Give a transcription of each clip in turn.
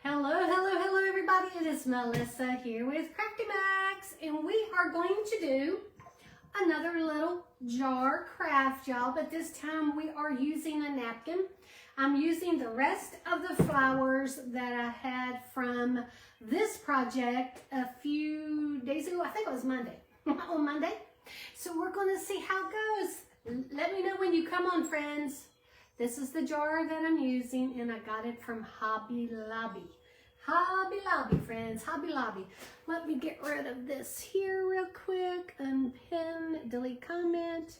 Hello, hello, hello everybody. It is Melissa here with Crafty Max, and we are going to do another little jar craft job, but this time we are using a napkin. I'm using the rest of the flowers that I had from this project a few days ago. I think it was Monday, on Monday. So we're going to see how it goes. Let me know when you come on, friends. This is the jar that I'm using, and I got it from Hobby Lobby. Hobby Lobby, friends, Hobby Lobby. Let me get rid of this here real quick. Unpin, delete comment,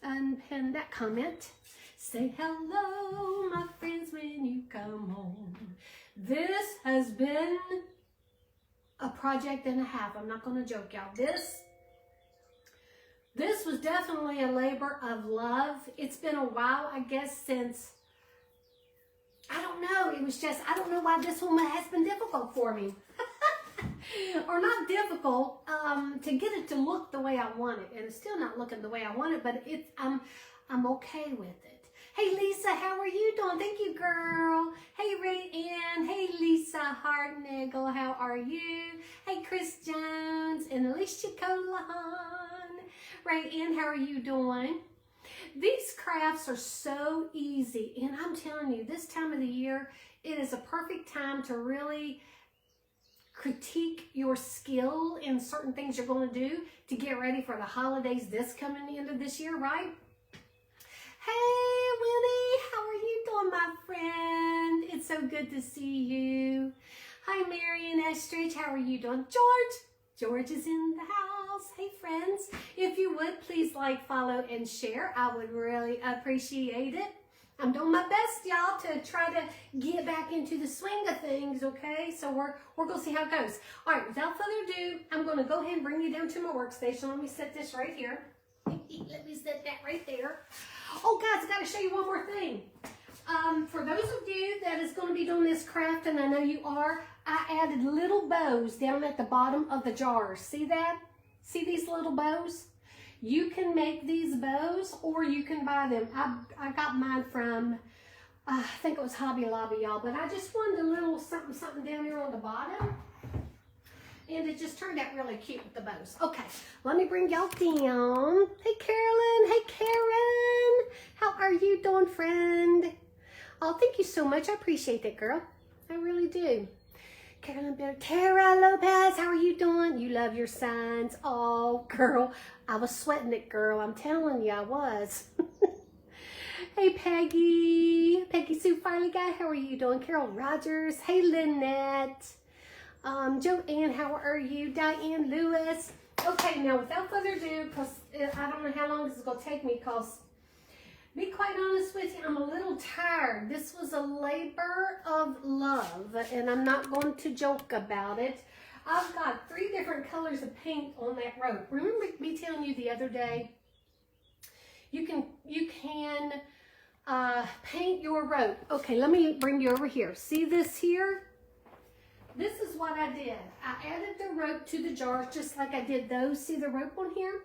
unpin that comment. Say hello, my friends, when you come home. This has been a project and a half. I'm not going to joke, y'all. This was definitely a labor of love. It's been a while, I guess, since, I don't know, it was just, I don't know why this one has been difficult for me. Or not difficult, to get it to look the way I want it. And it's still not looking the way I want it, but I'm okay with it. Hey, Lisa, how are you doing? Thank you, girl. Hey, Ray Ann. Hey, Lisa Hartnagel, how are you? Hey, Chris Jones and Alicia Colahan. Ray Ann, how are you doing? These crafts are so easy, and I'm telling you, this time of the year, it is a perfect time to really critique your skill in certain things you're going to do to get ready for the holidays this coming into this year, right? Hey, Winnie, how are you doing, my friend? It's so good to see you. Hi, Marion Estridge, how are you doing? George is in the house. Hey, friends, if you would, please like, follow, and share. I would really appreciate it. I'm doing my best, y'all, to try to get back into the swing of things, okay? So we're going to see how it goes. All right, without further ado, I'm going to go ahead and bring you down to my workstation. Let me set this right here. Let me set that right there. Oh, guys, I got to show you one more thing. For those of you that is going to be doing this craft, and I know you are, I added little bows down at the bottom of the jars. See that? See these little bows? You can make these bows, or you can buy them. I got mine from, I think it was Hobby Lobby, y'all, but I just wanted a little something down here on the bottom. And it just turned out really cute with the bows. Okay, let me bring y'all down. Hey, Carolyn. Hey, Karen. How are you doing, friend? Oh, thank you so much. I appreciate that, girl. I really do. Carolyn Bear. Tara Lopez, how are you doing? You love your signs. Oh, girl. I was sweating it, girl. I'm telling you, I was. Hey, Peggy. Peggy Sue Farley Guy, how are you doing? Carol Rogers. Hey, Lynette. Joanne, how are you? Diane Lewis. Okay, now without further ado, because I don't know how long this is going to take me, because, be quite honest with you, I'm a little tired. This was a labor of love, and I'm not going to joke about it. I've got 3 different colors of paint on that rope. Remember me telling you the other day, you can paint your rope. Okay, let me bring you over here. See this here? This is what I did. I added the rope to the jars just like I did those. See the rope on here?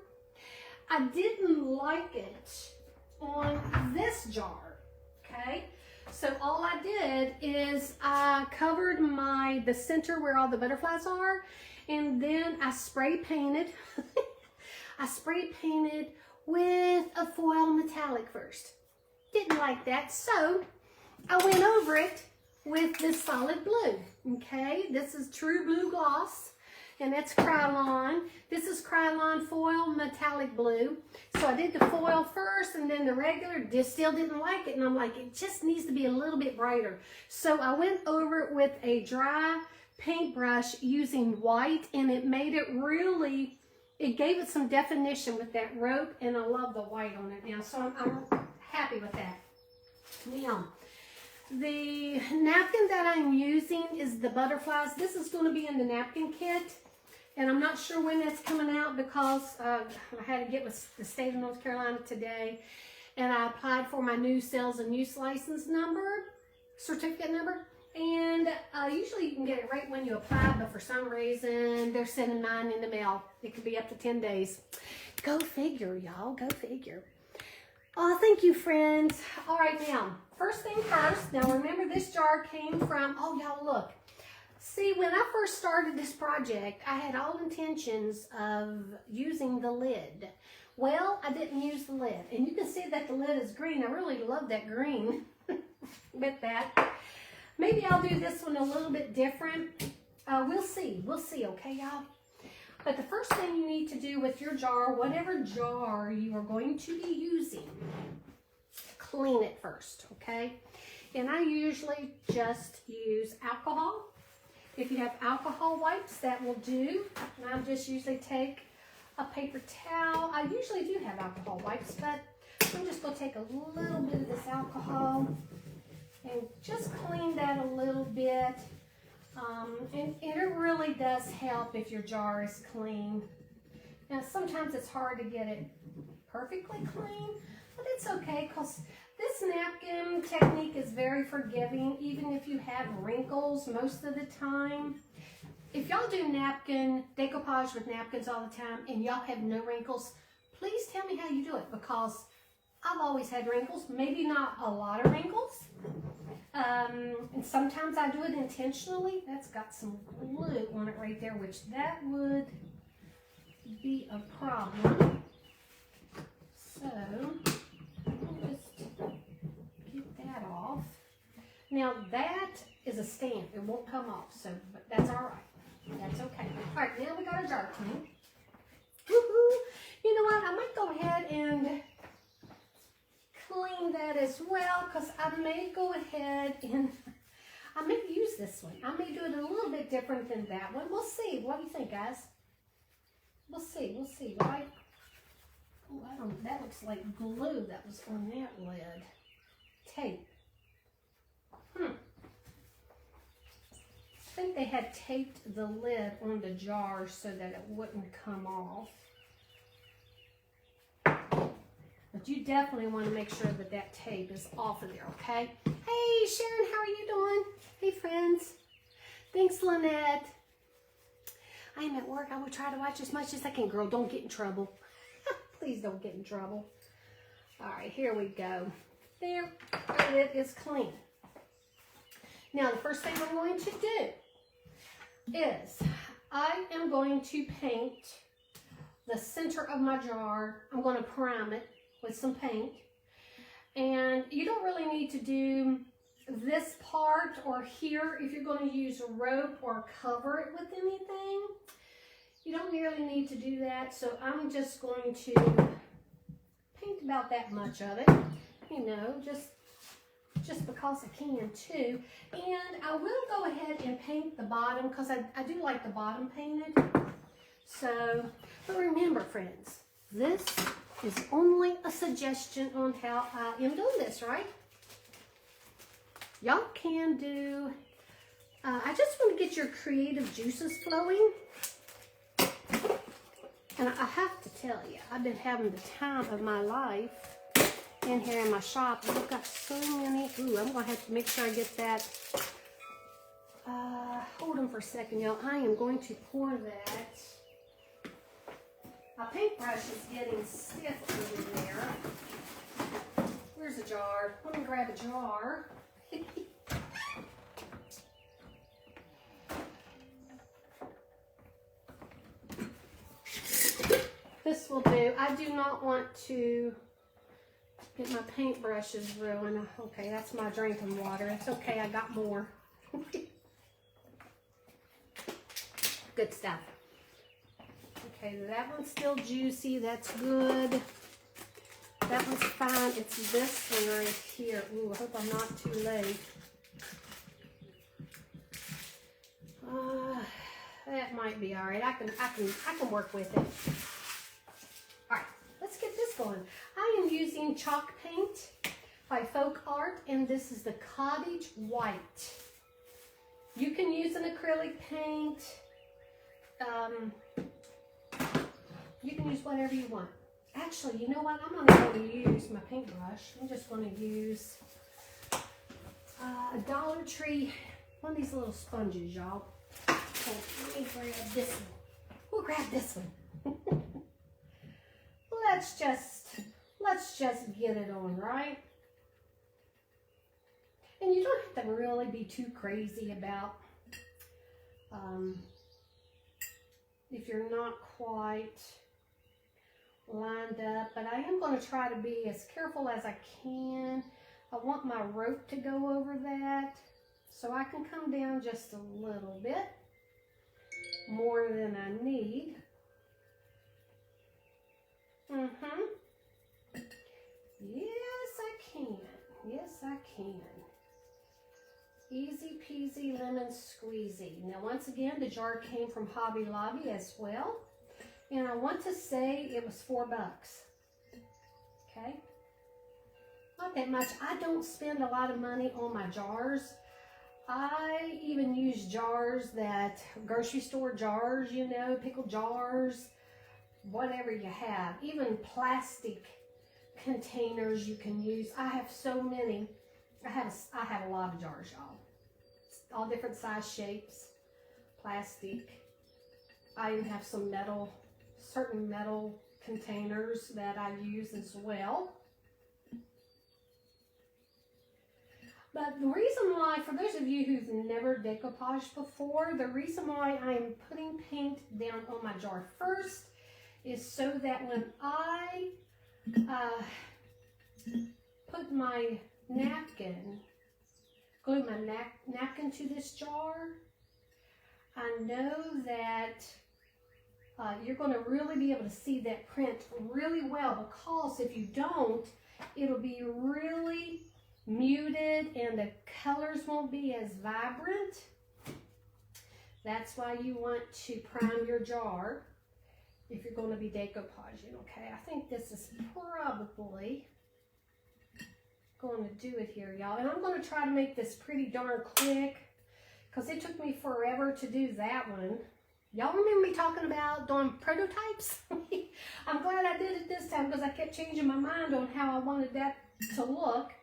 I didn't like it on this jar, okay? So all I did is I covered the center where all the butterflies are, and then I spray painted. I spray painted with a foil metallic first. Didn't like that, so I went over it with this solid blue, okay? This is True Blue Gloss, and that's Krylon. This is Krylon Foil Metallic Blue. So I did the foil first, and then the regular, just still didn't like it, and I'm like, it just needs to be a little bit brighter. So I went over it with a dry paintbrush using white, and it made it really, it gave it some definition with that rope, and I love the white on it now, so I'm happy with that. Now, the napkin that I'm using is the butterflies. This is going to be in the napkin kit, and I'm not sure when that's coming out because I had to get with the state of North Carolina today, and I applied for my new sales and use license number, certificate number, and usually you can get it right when you apply, but for some reason they're sending mine in the mail. It could be up to 10 days. Go figure, y'all. Go figure. Oh, thank you, friends. All right, now, first thing first. Now, remember this jar came from, oh, y'all look. See, when I first started this project, I had all intentions of using the lid. Well, I didn't use the lid. And you can see that the lid is green. I really love that green with that. Maybe I'll do this one a little bit different. We'll see, okay, y'all? But the first thing you need to do with your jar, whatever jar you are going to be using, clean it first, okay? And I usually just use alcohol. If you have alcohol wipes, that will do. And I just usually take a paper towel. I usually do have alcohol wipes, but I'm just going to take a little bit of this alcohol and just clean that a little bit. And it really does help if your jar is clean. Now, sometimes it's hard to get it perfectly clean, but it's okay because this napkin technique is very forgiving, even if you have wrinkles most of the time. If y'all do napkin decoupage with napkins all the time and y'all have no wrinkles, please tell me how you do it, because I've always had wrinkles, maybe not a lot of wrinkles. And sometimes I do it intentionally. That's got some glue on it right there, which that would be a problem. So, I'll just get that off. Now that is a stamp. It won't come off, so but that's all right. That's okay. All right, now we got our jar clean. Woohoo! You know what? I might go ahead and clean that as well, because I may go ahead and I may use this one. I may do it a little bit different than that one. We'll see. What do you think, guys? We'll see. We'll see, right? Oh, I don't. That looks like glue that was on that lid. Tape. I think they had taped the lid on the jar so that it wouldn't come off. But you definitely want to make sure that that tape is off of there, okay? Hey, Sharon, how are you doing? Hey, friends. Thanks, Lynette. I am at work. I will try to watch as much as I can. Girl, don't get in trouble. Please don't get in trouble. All right, here we go. There, it is clean. Now, the first thing I'm going to do is I am going to paint the center of my jar. I'm going to prime it with some paint. And you don't really need to do this part or here if you're going to use a rope or cover it with anything. You don't really need to do that. So I'm just going to paint about that much of it, you know, just because I can too. And I will go ahead and paint the bottom because I do like the bottom painted. So, but remember, friends, this is only a suggestion on how I am doing this, right? Y'all can do, I just want to get your creative juices flowing. And I have to tell you, I've been having the time of my life in here in my shop. I've got so many. Ooh, I'm going to have to make sure I get that. Hold on for a second, y'all. I am going to pour that. My paintbrush is getting stiff over there. Where's a jar? Let me grab a jar. This will do. I do not want to get my paintbrushes ruined. Okay, that's my drinking water. It's okay, I got more. Good stuff. Okay, that one's still juicy. That's good. That one's fine. It's this one right here. Ooh, I hope I'm not too late. That might be all right. I can work with it. All right, let's get this going. I am using chalk paint by Folk Art, and this is the Cottage White. You can use an acrylic paint. You can use whatever you want. Actually, you know what? I'm not going to use my paintbrush. I'm just going to use a Dollar Tree, one of these little sponges, y'all. So let me grab this one. We'll grab this one. Let's just let's just get it on, right? And you don't have to really be too crazy about if you're not quite lined up, but I am going to try to be as careful as I can. I want my rope to go over that, so I can come down just a little bit more than I need. Yes, I can. Yes, I can. Easy peasy lemon squeezy. Now, once again, the jar came from Hobby Lobby as well. And I want to say it was $4. Okay? Not that much. I don't spend a lot of money on my jars. I even use jars that, grocery store jars, you know, pickle jars, whatever you have. Even plastic containers you can use. I have so many. I have a lot of jars, y'all. All different size shapes, plastic. I even have some metal, certain metal containers that I use as well. But the reason why, for those of you who've never decoupaged before, the reason why I'm putting paint down on my jar first is so that when I put my napkin, glue my napkin to this jar, I know that you're going to really be able to see that print really well, because if you don't, it'll be really muted and the colors won't be as vibrant. That's why you want to prime your jar if you're going to be decoupaging. Okay, I think this is probably going to do it here, y'all. And I'm going to try to make this pretty darn quick, because it took me forever to do that one. Y'all remember me talking about doing prototypes? I'm glad I did it this time, because I kept changing my mind on how I wanted that to look.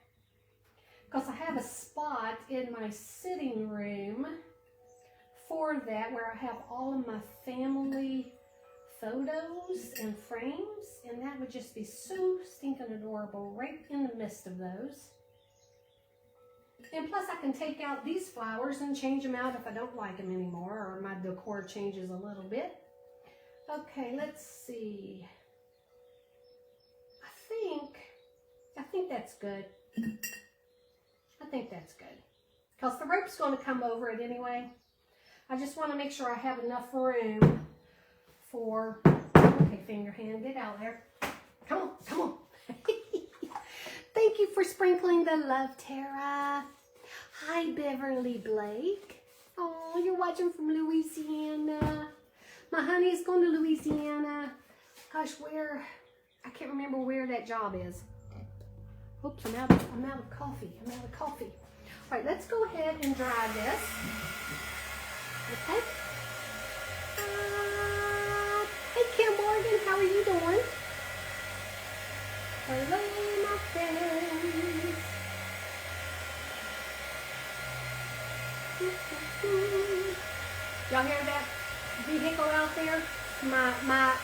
Because I have a spot in my sitting room for that, where I have all of my family photos and frames, and that would just be so stinking adorable right in the midst of those. And plus I can take out these flowers and change them out if I don't like them anymore, or my decor changes a little bit. Okay, let's see. I think that's good. I think that's good, because the rope's going to come over it anyway. I just want to make sure I have enough room for, okay, finger hand, get out there. Come on, come on. Thank you for sprinkling the love, Tara. Hi, Beverly Blake. Oh, you're watching from Louisiana. My honey's going to Louisiana. Gosh, I can't remember where that job is. Oops, I'm out of coffee. All right, let's go ahead and dry this. Okay. Hey, Kim Morgan, how are you doing? Hello, my friends. Y'all hear that vehicle out there? My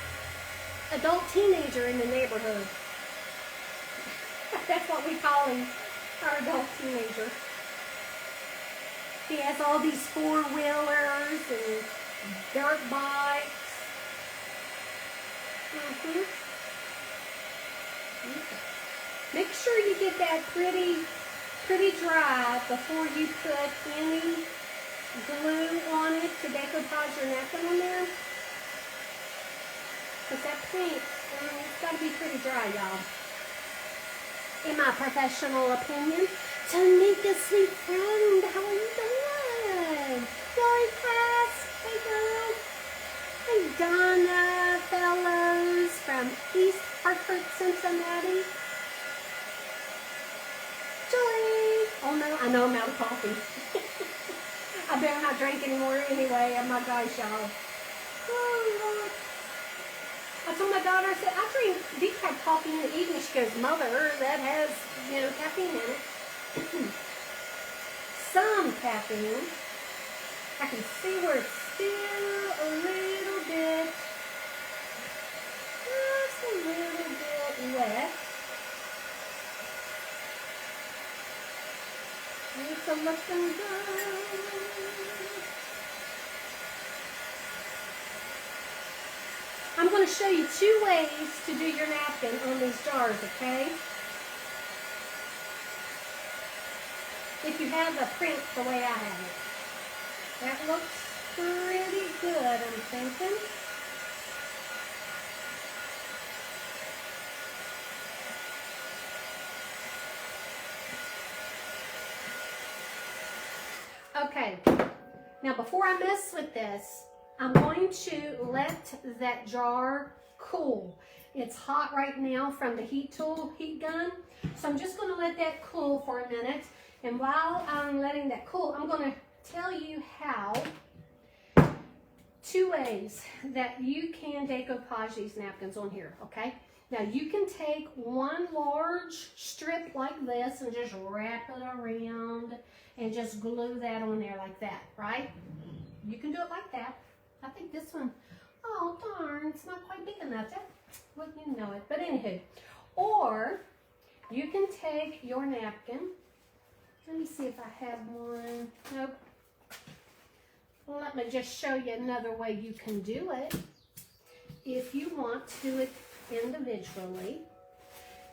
adult teenager in the neighborhood. That's what we call him, our adult teenager. He has all these four-wheelers and dirt bikes. Make sure you get that pretty dry before you put any glue on it to decoupage your napkin on there. Because that paint, it's got to be pretty dry, y'all. In my professional opinion. Tanika, sweet friend, how are you doing? Lori Class, hey girl. Hey Donna Fellows from East Hartford, Cincinnati. Joy. Oh no, I know I'm out of coffee. I better not drink anymore anyway. Oh my gosh, y'all. Oh Lord. I told my daughter, I said, I drink decaf coffee in the evening. She goes, Mother, that has, caffeine in it. Some caffeine. I can see where it's still a little bit, just a little bit wet. It's a looking good. I'm going to show you 2 ways to do your napkin on these jars, okay? If you have the print the way I have it. That looks pretty good, I'm thinking. Okay, now before I mess with this, I'm going to let that jar cool. It's hot right now from the heat gun. So I'm just going to let that cool for a minute. And while I'm letting that cool, I'm going to tell you how 2 ways that you can decoupage these napkins on here, okay? Now you can take one large strip like this and just wrap it around and just glue that on there like that, right? You can do it like that. I think this one, oh darn, it's not quite big enough. That wouldn't you know it. But anywho, or you can take your napkin. Let me see if I have one. Nope. Let me just show you another way you can do it. If you want to do it individually,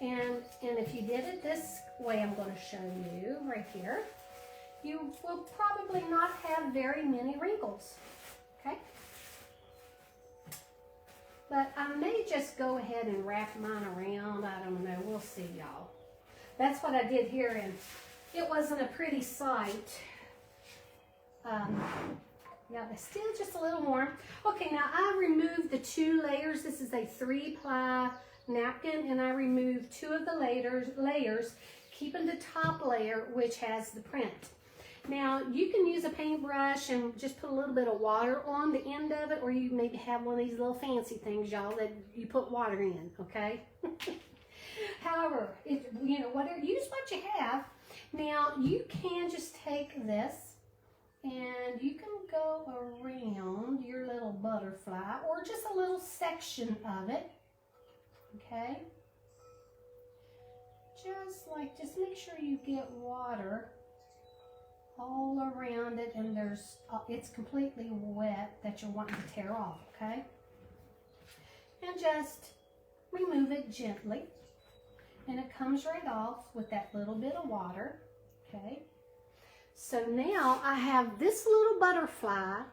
and if you did it this way, I'm going to show you right here, you will probably not have very many wrinkles, okay? But I may just go ahead and wrap mine around. I don't know. We'll see, y'all. That's what I did here, and it wasn't a pretty sight. Yeah, but still just a little warm. Okay, now I removed the 2 layers. This is a 3-ply napkin, and I removed 2 of the layers, keeping the top layer, which has the print. Now, you can use a paintbrush and just put a little bit of water on the end of it, or you maybe have one of these little fancy things, y'all, that you put water in, okay? However, use what you have. Now, you can just take this and you can go around your little butterfly, or just a little section of it, okay? Just make sure you get water all around it, and it's completely wet that you're wanting to tear off, okay? And just remove it gently, and it comes right off with that little bit of water, okay? So now I have this little butterfly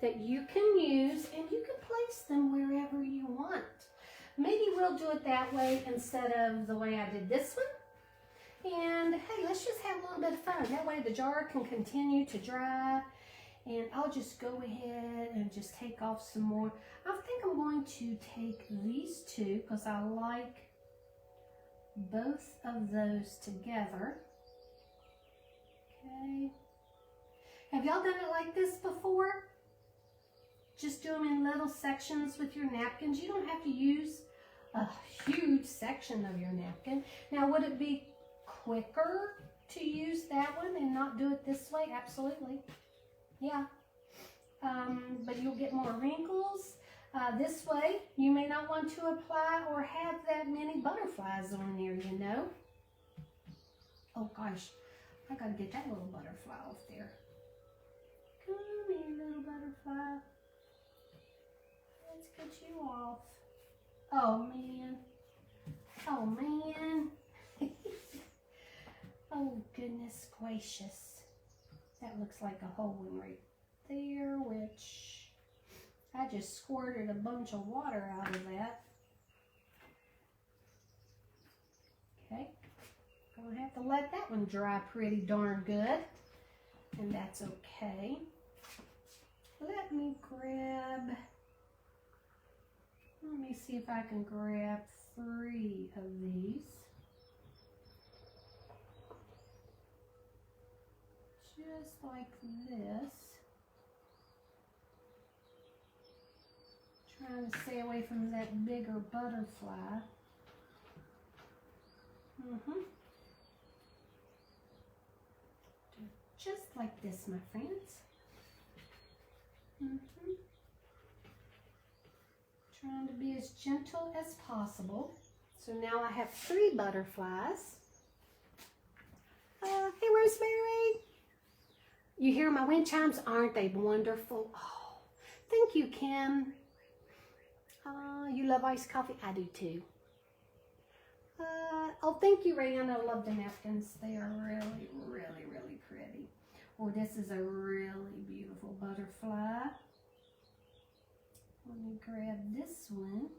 that you can use, and you can place them wherever you want. Maybe we'll do it that way instead of the way I did this one. And hey, let's just have a little bit of fun. That way the jar can continue to dry. And I'll just go ahead and just take off some more. I think I'm going to take these 2 because I like both of those together. Okay. Have y'all done it like this before? Just do them in little sections with your napkins. You don't have to use a huge section of your napkin. Now, would it be quicker to use that one and not do it this way? Absolutely. Yeah. But you'll get more wrinkles. This way, you may not want to apply or have that many butterflies on there, you know. Oh gosh, I gotta get that little butterfly off there. Come here, little butterfly. Let's get you off. Oh man. Oh man. Oh goodness gracious. That looks like a whole one right there, which I just squirted a bunch of water out of that. Okay. Gonna have to let that one dry pretty darn good. And that's okay. Let me see if I can grab 3 of these. Just like this. Trying to stay away from that bigger butterfly. Just like this, my friends. Trying to be as gentle as possible. So now I have 3 butterflies. Hey, Rosemary. You hear my wind chimes? Aren't they wonderful? Oh, thank you, Kim. You love iced coffee? I do too. Oh, thank you, Rayanne. I love the napkins. They are really, really, really pretty. Oh, this is a really beautiful butterfly. Let me grab this one.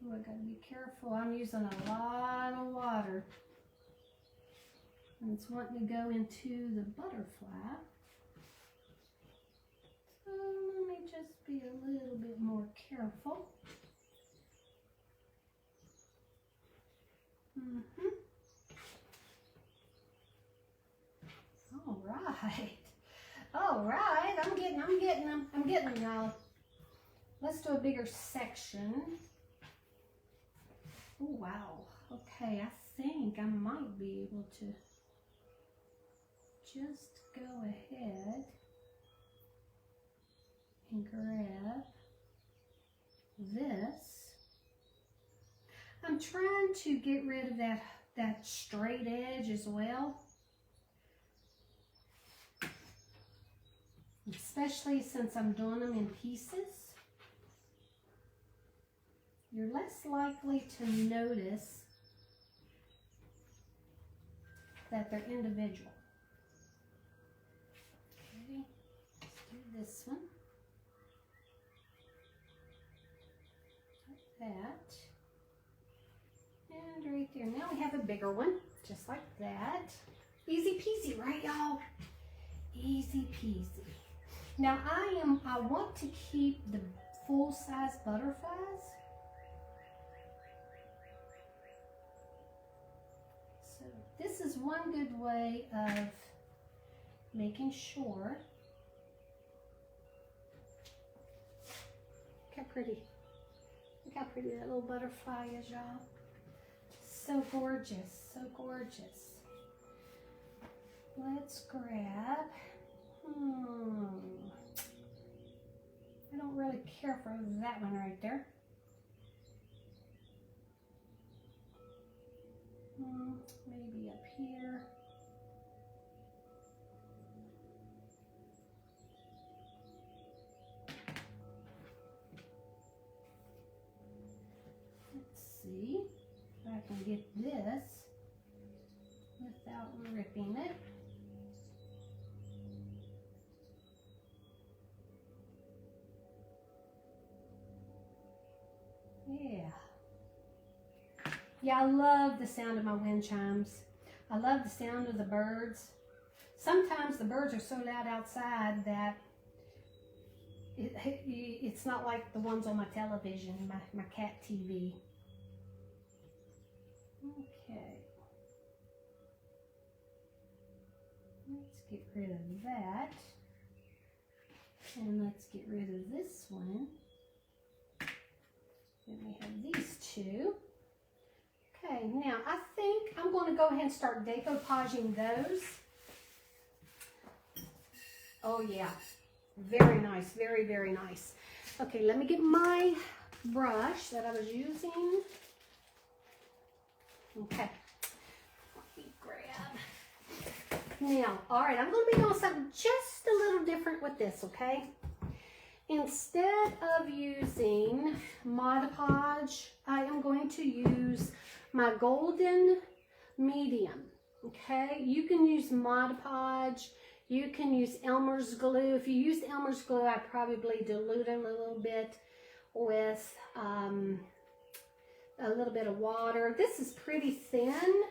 Oh, I gotta be careful. I'm using a lot of water. And it's wanting to go into the butterfly. So let me just be a little bit more careful. All right. All right. I'm getting them, y'all. Let's do a bigger section. Oh, wow. Okay, I think I might be able to just go ahead and grab this. I'm trying to get rid of that straight edge as well. Especially since I'm doing them in pieces. You're less likely to notice that they're individual. Okay, let's do this one. Like that. And right there. Now we have a bigger one, just like that. Easy peasy, right, y'all? Easy peasy. Now I want to keep the full-size butterflies. So this is one good way of making sure. Look how pretty. Look how pretty that little butterfly is, y'all. So gorgeous, so gorgeous. Let's grab, I don't really care for that one right there. Maybe up here. Let's see if I can get this without ripping it. Yeah. Yeah, I love the sound of my wind chimes. I love the sound of the birds. Sometimes the birds are so loud outside that it's not like the ones on my television, my cat TV. Okay. Let's get rid of that. And let's get rid of this one. Then we have these two. Okay, now I think I'm going to go ahead and start decoupaging those. Oh yeah, very nice, very, very nice. Okay, let me get my brush that I was using. Okay, let me grab. Now, all right, I'm going to be doing something just a little different with this, okay? Instead of using Mod Podge, I am going to use my golden medium, okay? You can use Mod Podge, you can use Elmer's glue. If you use Elmer's glue, I probably dilute it a little bit with a little bit of water. This is pretty thin,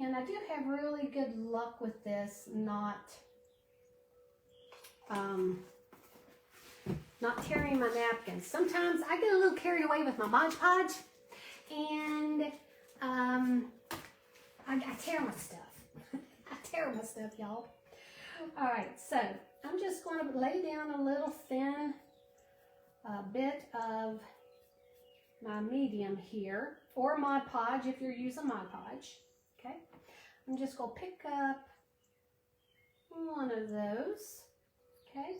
and I do have really good luck with this, not tearing my napkins. Sometimes I get a little carried away with my Mod Podge, and I tear my stuff. I tear my stuff, y'all. All right, so I'm just going to lay down a little thin bit of my medium here, or Mod Podge if you're using Mod Podge. Okay, I'm just going to pick up one of those. Okay.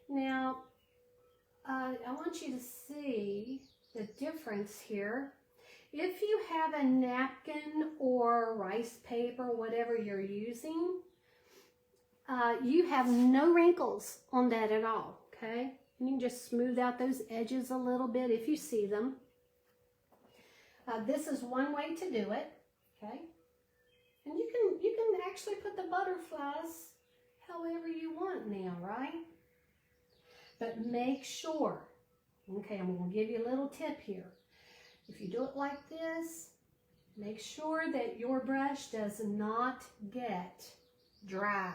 Now, I want you to see the difference here. If you have a napkin or rice paper, whatever you're using, you have no wrinkles on that at all, okay? And you can just smooth out those edges a little bit if you see them. This is one way to do it, okay? And you can actually put the butterflies however you want now, right? But make sure, okay, I'm going to give you a little tip here. If you do it like this, make sure that your brush does not get dry,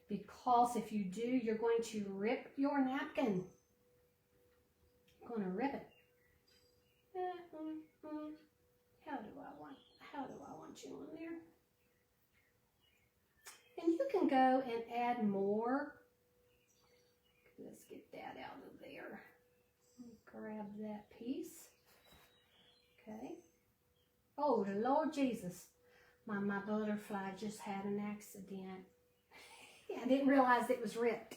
because if you do, you're going to rip your napkin. You're going to rip it. How do I want you on there? And you can go and add more. Let's get that out of there. Grab that piece. Okay. Oh, Lord Jesus. My butterfly just had an accident. I didn't realize it was ripped.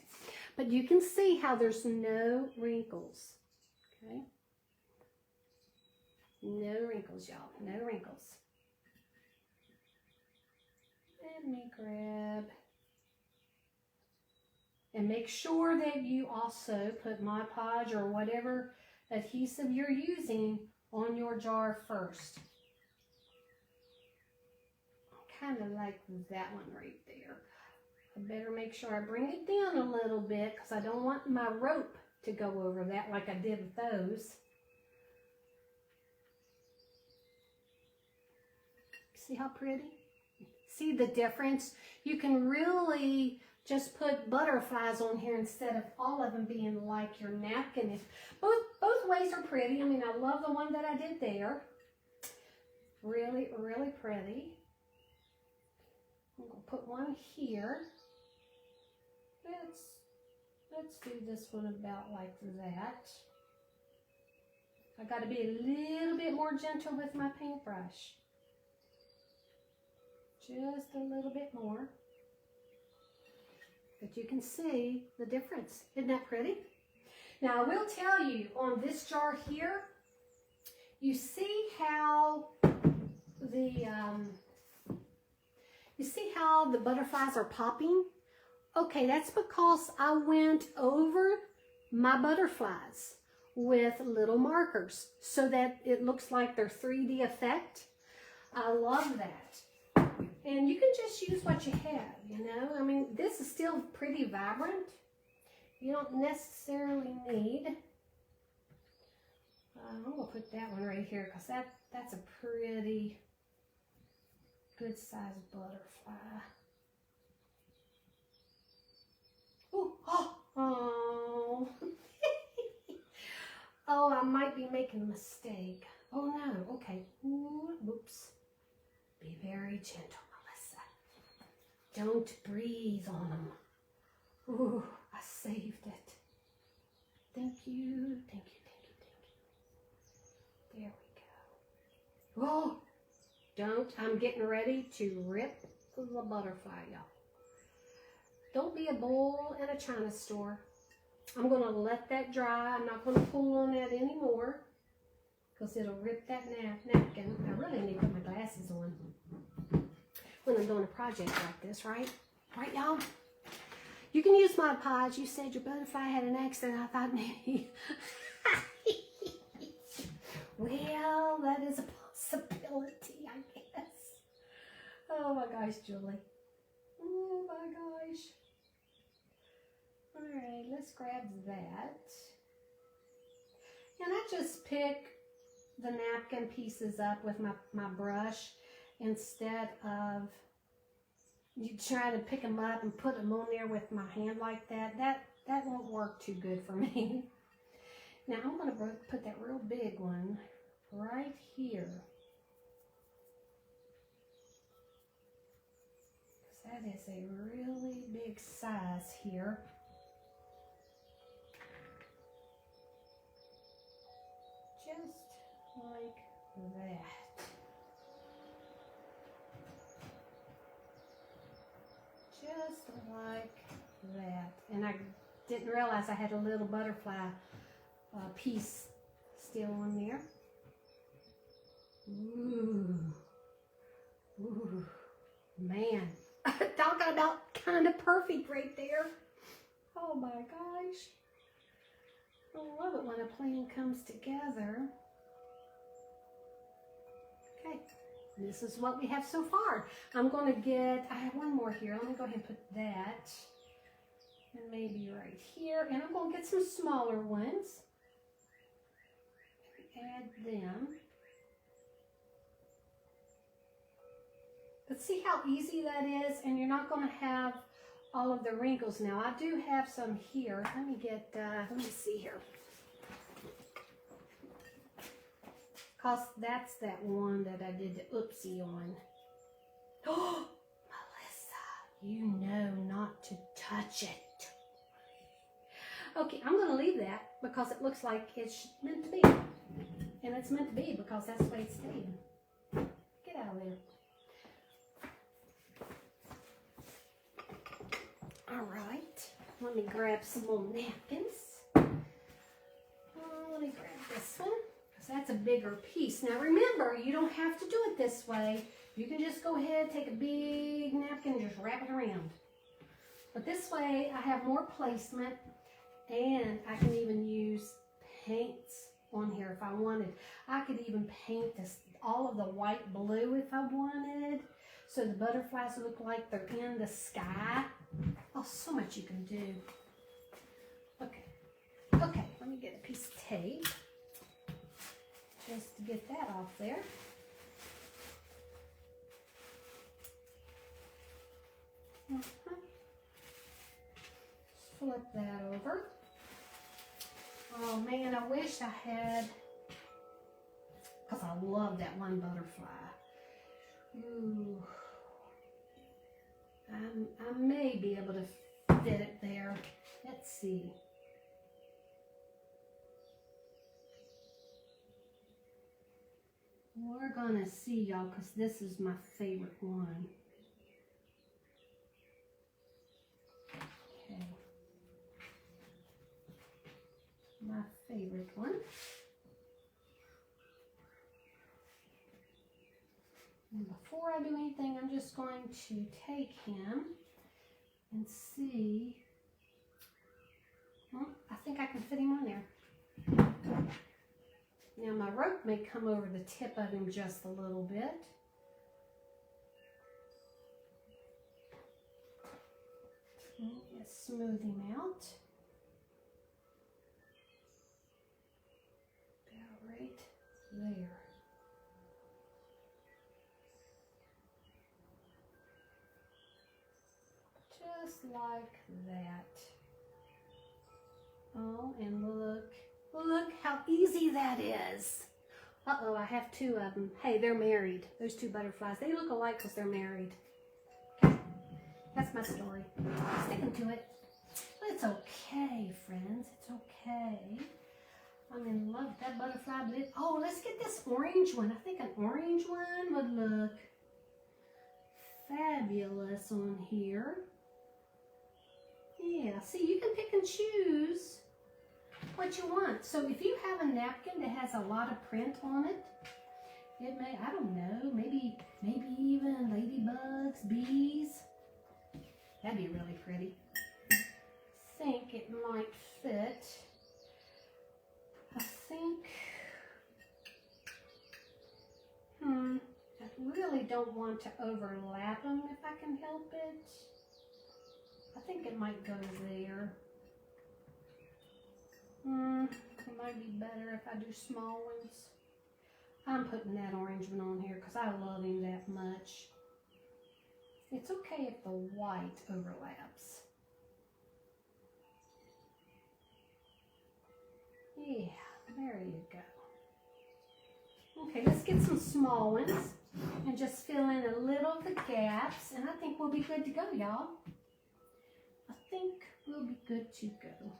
But you can see how there's no wrinkles. Okay. No wrinkles, y'all. No wrinkles. Let me grab. And make sure that you also put Mod Podge or whatever adhesive you're using on your jar first. I kind of like that one right there. I better make sure I bring it down a little bit because I don't want my rope to go over that like I did with those. See how pretty? See the difference? You can really just put butterflies on here instead of all of them being like your napkin. If both ways are pretty. I mean, I love the one that I did there. Really, really pretty. I'm going to put one here. Let's do this one about like that. I got to be a little bit more gentle with my paintbrush. Just a little bit more. But you can see the difference. Isn't that pretty? Now, I will tell you, on this jar here, you see how the butterflies are popping? Okay, that's because I went over my butterflies with little markers so that it looks like their 3D effect. I love that. And you can just use what you have, you know. I mean, this is still pretty vibrant. You don't necessarily need. I'm going to put that one right here because that's a pretty good sized butterfly. Ooh, oh. Oh, I might be making a mistake. Oh no, okay. Ooh, whoops. Be very gentle, Melissa. Don't breathe on them. Ooh, I saved it. Thank you, thank you, thank you, thank you. There we go. Oh, don't. I'm getting ready to rip the butterfly, y'all. Don't be a bull in a china store. I'm going to let that dry. I'm not going to pull on that anymore because it'll rip that napkin. I really need to put my glasses on when I'm doing a project like this, right? Right, y'all? You can use Mod Podge. You said your butterfly had an accident. I thought maybe. Well, that is a possibility, I guess. Oh my gosh, Julie. Oh my gosh. All right, let's grab that. And I just pick the napkin pieces up with my brush instead of you try to pick them up and put them on there with my hand like that. That won't work too good for me. Now I'm going to put that real big one right here. That is a really big size here. Just like that. Just like that. And I didn't realize I had a little butterfly piece still on there. Ooh. Ooh. Man. Talking about kind of perfect right there. Oh my gosh. I love it when a plan comes together. Okay. This is what we have so far. I'm going to I have one more here. Let me go ahead and put that. And maybe right here. And I'm going to get some smaller ones. Add them. But see how easy that is? And you're not going to have all of the wrinkles. Now, I do have some here. Let me see here. Because that's that one that I did the oopsie on. Oh, Melissa, you know not to touch it. Okay, I'm going to leave that because it looks like it's meant to be. And it's meant to be because that's the way it's staying. Get out of there. All right, let me grab some more napkins. Let me grab this one. That's a bigger piece. Now remember, you don't have to do it this way. You can just go ahead, take a big napkin and just wrap it around. But this way, I have more placement and I can even use paints on here if I wanted. I could even paint all of the white blue if I wanted. So the butterflies look like they're in the sky. Oh, so much you can do. Okay, let me get a piece of tape. Just to get that off there. Flip that over. Oh man, I wish I had, because I love that one butterfly. Ooh. I may be able to fit it there. Let's see. We're gonna see, y'all, because this is my favorite one. Okay. My favorite one. And before I do anything, I'm just going to take him and see. Well, I think I can fit him on there. Now my rope may come over the tip of him just a little bit. Let's smooth him out. About right there. Just like that. Oh, and look how easy that is. Uh-oh, I have two of them. Hey, they're married. Those two butterflies. They look alike because they're married. Okay, that's my story. Sticking to it. But it's okay, friends. It's okay. I'm in love with that butterfly. But oh, let's get this orange one. I think an orange one would look fabulous on here. Yeah, see, you can pick and choose what you want. So if you have a napkin that has a lot of print on it, it may, I don't know, maybe even ladybugs, bees. That'd be really pretty. I think it might fit. I think, I really don't want to overlap them if I can help it. I think it might go there. It might be better if I do small ones. I'm putting that orange one on here because I love him that much. It's okay if the white overlaps. Yeah, there you go. Okay, let's get some small ones and just fill in a little of the gaps, and I think we'll be good to go, y'all. I think we'll be good to go.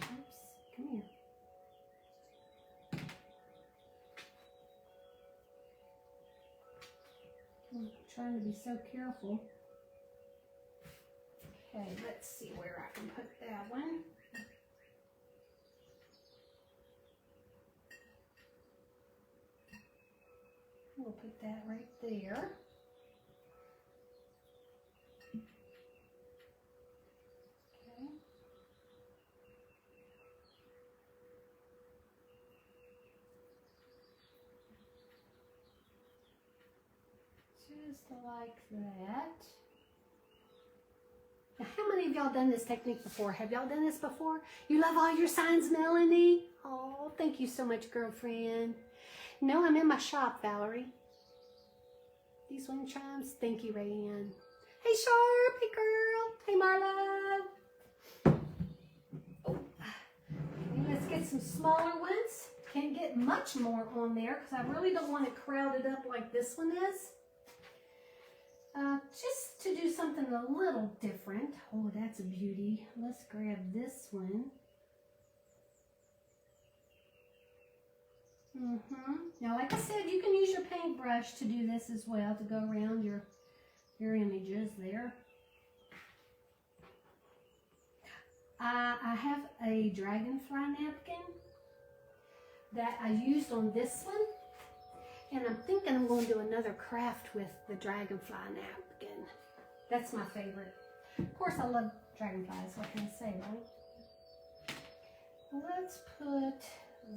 Oops, come here. trying to be so careful. Okay, let's see where I can put that one. We'll put that right there. Okay. Just like that. Now, how many of y'all done this technique before? Have y'all done this before? You love all your signs, Melanie? Oh, thank you so much, girlfriend. No, I'm in my shop, Valerie. These wind chimes. Thank you, Rayanne. Hey, Sharp. Hey, girl. Hey, Marla. Oh. Okay, let's get some smaller ones. Can't get much more on there because I really don't want it crowded up like this one is. Just to do something a little different. Oh, that's a beauty. Let's grab this one. Now, like I said, you can use your paintbrush to do this as well, to go around your images there. I have a dragonfly napkin that I used on this one, and I'm thinking I'm going to do another craft with the dragonfly napkin. That's my favorite. Of course, I love dragonflies. What can I say, right? Let's put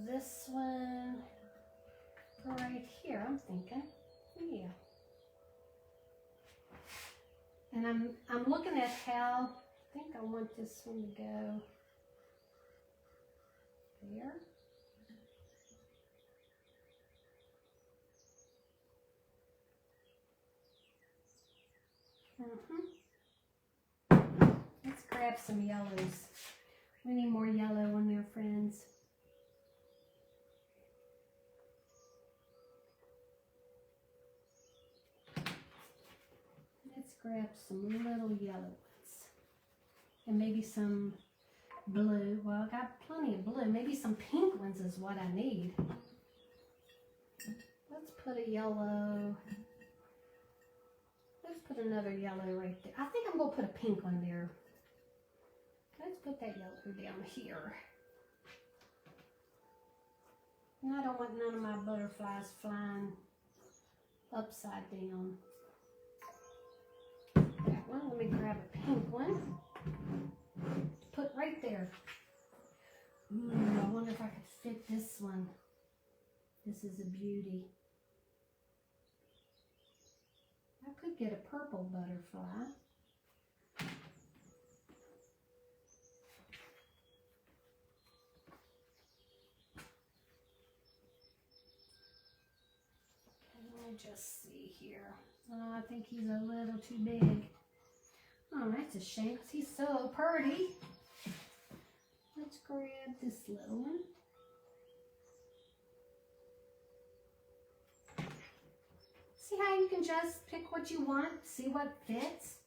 this one right here, I'm thinking. Yeah. And I'm looking at how I think I want this one to go there. Let's grab some yellows. We need more yellow on there, friends. Let's grab some little yellow ones. And maybe some blue. Well, I got plenty of blue. Maybe some pink ones is what I need. Let's put a yellow. Let's put another yellow right there. I think I'm going to put a pink one there. Let's put that yellow down here. And I don't want none of my butterflies flying upside down. That one, let me grab a pink one. Put right there. Ooh, I wonder if I could fit this one. This is a beauty. I could get a purple butterfly. Let me just see here. Oh, I think he's a little too big. Oh, that's a shame because he's so pretty. Let's grab this little one. See how you can just pick what you want, see what fits?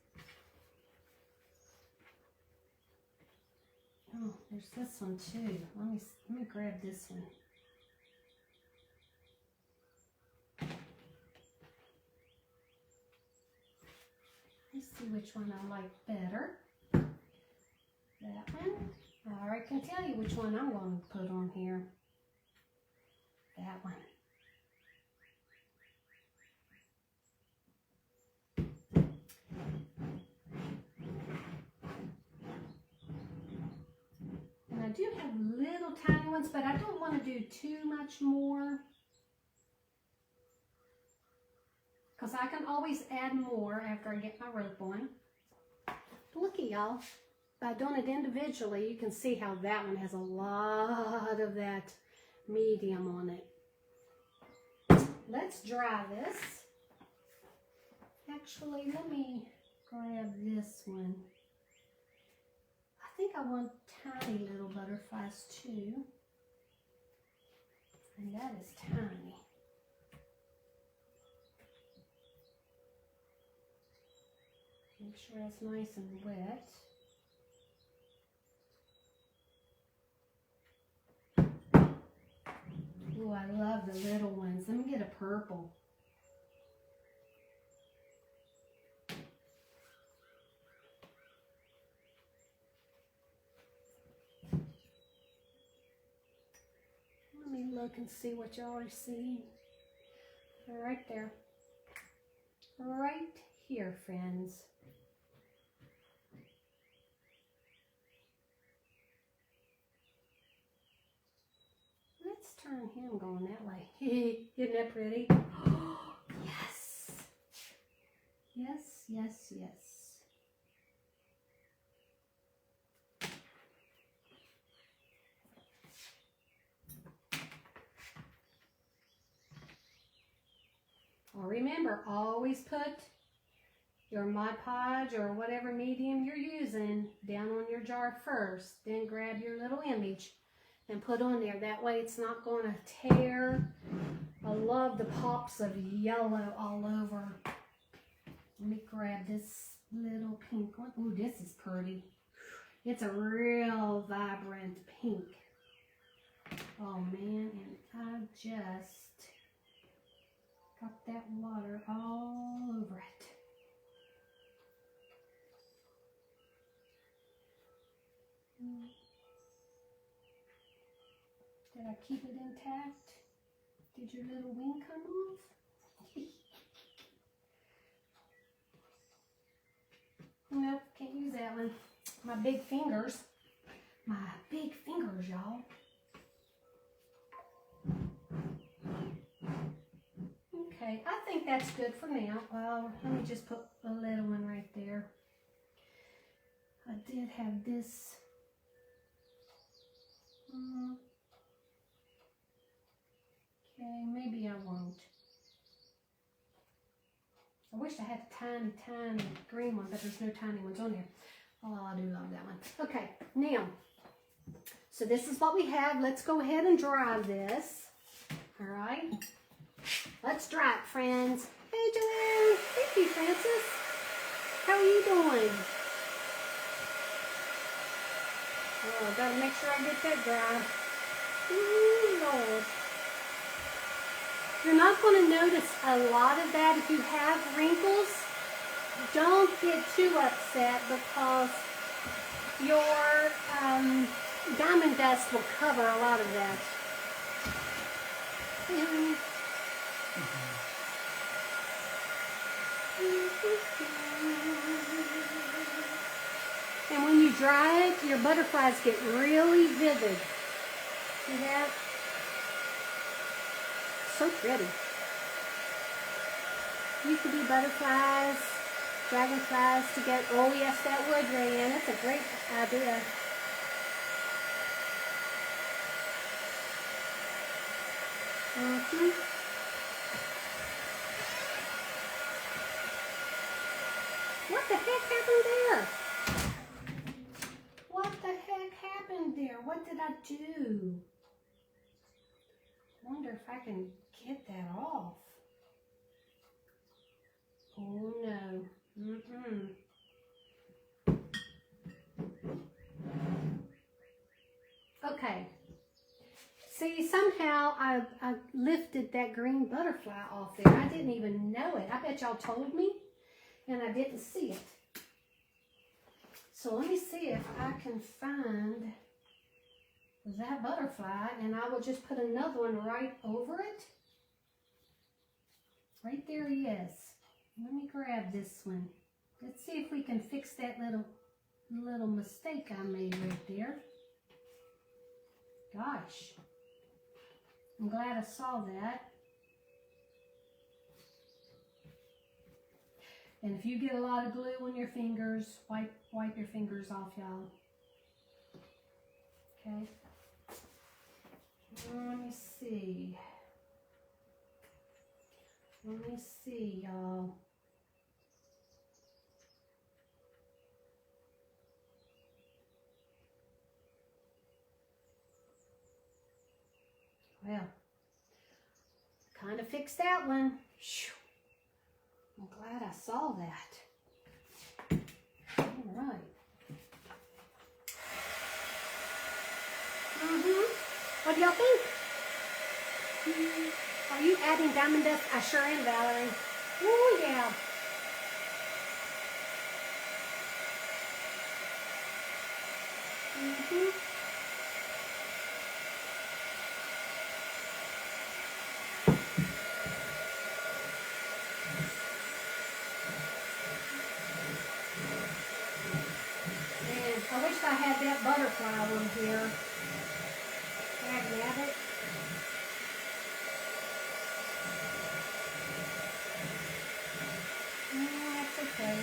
Oh, there's this one too. Let me grab this one. Let's see which one I like better. That one. I can tell you which one I'm going to put on here. That one. And I do have little tiny ones, but I don't want to do too much more. Because I can always add more after I get my rope on. Look at y'all. By doing it individually, you can see how that one has a lot of that medium on it. Let's dry this. Actually, let me grab this one. I think I want tiny little butterflies too. And that is tiny. Make sure it's nice and wet. Ooh, I love the little ones. Let me get a purple. look and see what y'all are seeing. Right there. Right here, friends. Let's turn him going that way. Isn't that pretty? Yes. Yes, yes, yes. Well, remember, always put your Mod Podge or whatever medium you're using down on your jar first. Then grab your little image and put on there. That way it's not going to tear. I love the pops of yellow all over. Let me grab this little pink one. Ooh, this is pretty. It's a real vibrant pink. Oh man, and I just got that water all over it. Did I keep it intact? Did your little wing come off? Nope, can't use that one. My big fingers. My big fingers, y'all. Okay, I think that's good for now. Let me just put a little one right there. I did have this. Okay, maybe I won't. I wish I had a tiny, tiny green one, but there's no tiny ones on there. Oh, I do love that one. Okay, now, so this is what we have. Let's go ahead and dry this. All right. Let's dry it, friends. Hey, Joanne. Thank you, Francis. How are you doing? Oh, gotta make sure I get that dry. Ooh, Lord. You're not going to notice a lot of that. If you have wrinkles, don't get too upset because your diamond dust will cover a lot of that. And when you dry it, your butterflies get really vivid. See that? So pretty. You could do butterflies, dragonflies together. Oh yes, that would, Rayanne. That's a great idea. What the heck happened there? What the heck happened there? What did I do? Wonder if I can get that off. Oh no. Okay. See, somehow I lifted that green butterfly off there. I didn't even know it. I bet y'all told me and I didn't see it. So let me see if I can find that butterfly, and I will just put another one right over it. Right there he is. Let me grab this one. Let's see if we can fix that little mistake I made right there. Gosh. I'm glad I saw that. And if you get a lot of glue on your fingers, wipe your fingers off, y'all. Okay. Let me see. Let me see, y'all. Well, kind of fixed that one. I'm glad I saw that. All right. What do y'all think? Are you adding diamond dust? I sure am, Valerie. Oh, yeah. butterfly one here. Grab it. No, that's okay.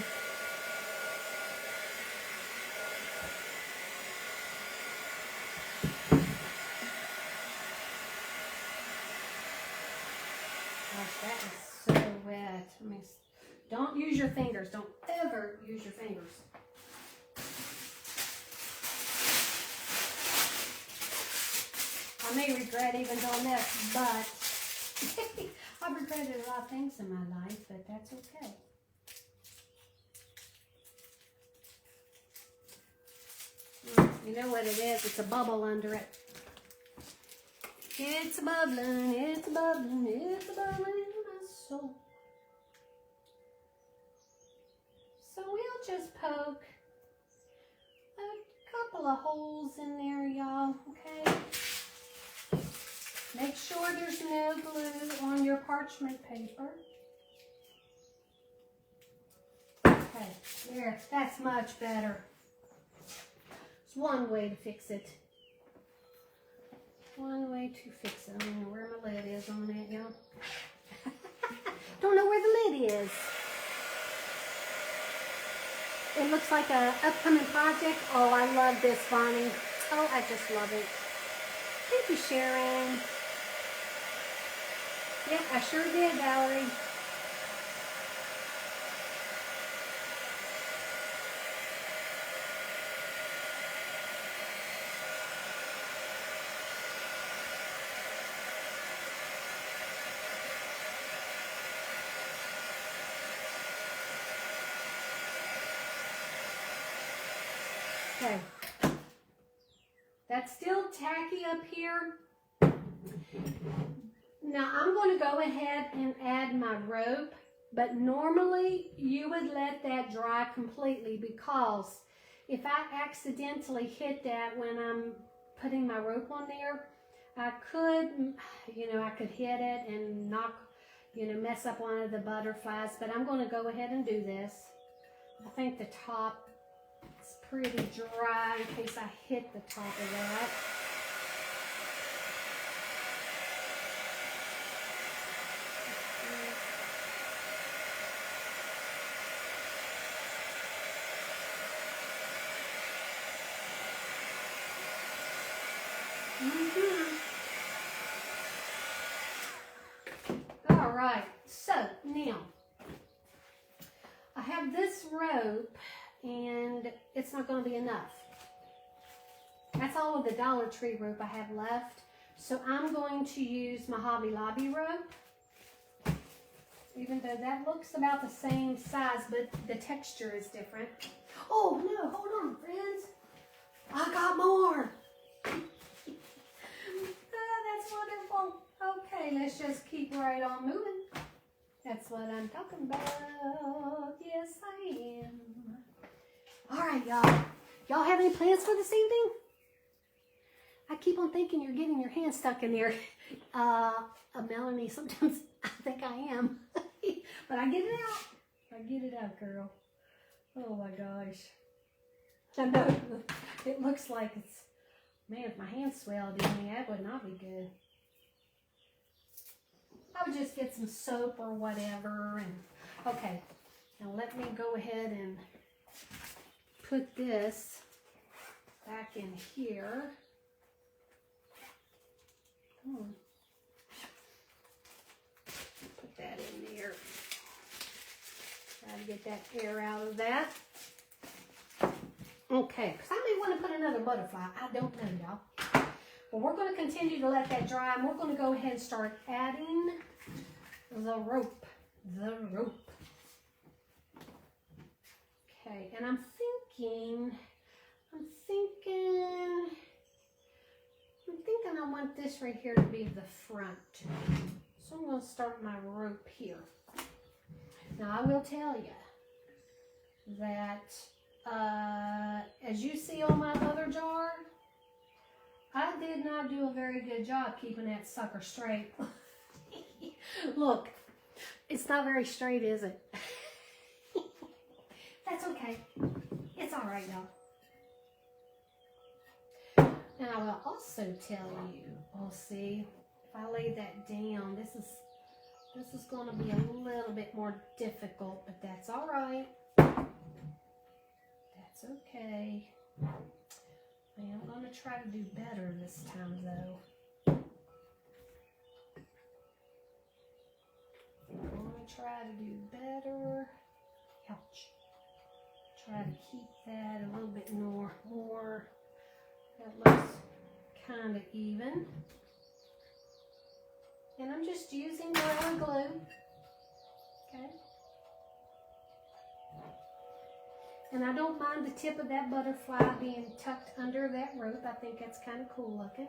Gosh, that is so wet. Don't use your fingers. Don't ever use your fingers. I may regret even doing this, but I've regretted a lot of things in my life, but that's okay. You know what it is? It's a bubble under it. It's bubbling, it's bubbling, it's bubbling in my soul. So we'll just poke a couple of holes in there, y'all, okay? Make sure there's no glue on your parchment paper. Okay, there, that's much better. It's one way to fix it. One way to fix it. I don't know where my lid is on that, y'all. Don't know where the lid is. It looks like an upcoming project. Oh, I love this, Bonnie. Oh, I just love it. Thank you, Sharon. Yeah, I sure did, Valerie. Okay, that's still tacky up here. Now I'm going to go ahead and add my rope, but normally you would let that dry completely, because if I accidentally hit that when I'm putting my rope on there, I could, I could hit it and knock, mess up one of the butterflies, but I'm going to go ahead and do this. I think the top is pretty dry in case I hit the top of that. All right, so now I have this rope and it's not going to be enough. That's all of the Dollar Tree rope I have left. So I'm going to use my Hobby Lobby rope, even though that looks about the same size, but the texture is different. Oh no, hold on, friends. I got more. That's wonderful. Okay, let's just keep right on moving. That's what I'm talking about. Yes, I am. All right, y'all. Y'all have any plans for this evening? I keep on thinking you're getting your hand stuck in there. Melanie, sometimes I think I am. But I get it out. I get it out, girl. Oh my gosh. I know. It looks like it's, man, if my hand swelled in me, that would not be good. I would just get some soap or whatever. And okay, now let me go ahead and put this back in here. Put that in there. Try to get that air out of that. Okay, because I may want to put another butterfly. I don't know, y'all. Well, we're going to continue to let that dry, and we're going to go ahead and start adding the rope. The rope. Okay, and I'm thinking I want this right here to be the front. So I'm going to start my rope here. Now, I will tell you that as you see on my other jar, I did not do a very good job keeping that sucker straight. Look, it's not very straight, is it? That's okay. It's all right, y'all. will also tell you, we'll see, if I lay that down, this is going to be a little bit more difficult, but that's all right. That's okay. I am going to try to do better this time, though. I'm going to try to do better. Ouch. Try to keep that a little bit more. That looks kind of even. And I'm just using Gorilla Glue. Okay. And I don't mind the tip of that butterfly being tucked under that rope. I think that's kind of cool looking.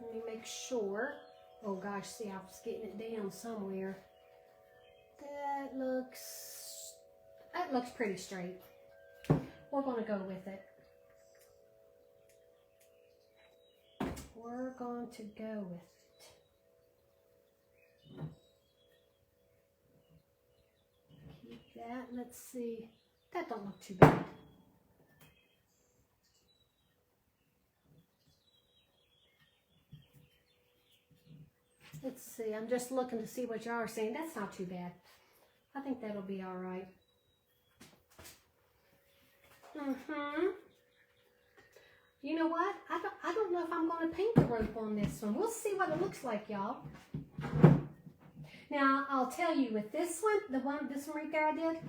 Let me make sure. Oh gosh, see, I was getting it down somewhere. That looks pretty straight. We're going to go with it. We're going to go with it. Keep that. Let's see. That don't look too bad. Let's see. I'm just looking to see what y'all are saying. That's not too bad. I think that'll be all right. You know what? I don't know if I'm going to paint the rope on this one. We'll see what it looks like, y'all. Now, I'll tell you, with this one, this one right there I did,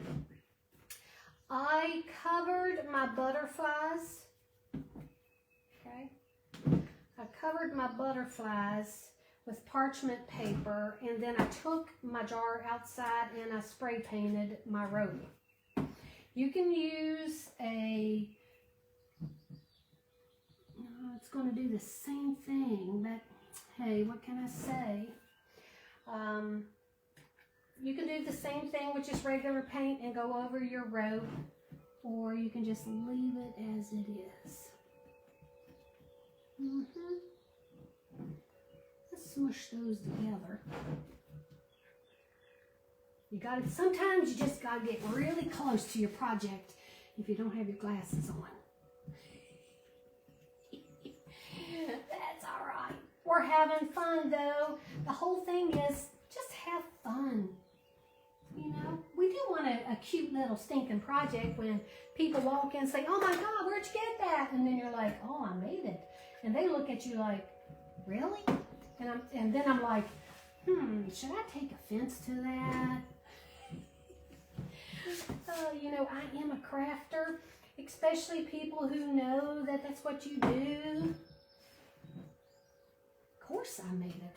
I covered my butterflies. Okay? I covered my butterflies with parchment paper, and then I took my jar outside and I spray painted my rope. You can use a, it's going to do the same thing, but hey, what can I say? You can do the same thing with just regular paint and go over your rope, or you can just leave it as it is. Let's smush those together. You got to, sometimes you just got to get really close to your project if you don't have your glasses on. That's all right. We're having fun though. The whole thing is just have fun. You know, we do want a cute little stinking project when people walk in and say, oh my God, where'd you get that? And then you're like, oh, I made it. And they look at you like, really? And then I'm like, should I take offense to that? You know, I am a crafter, especially people who know that that's what you do. Of course I made it.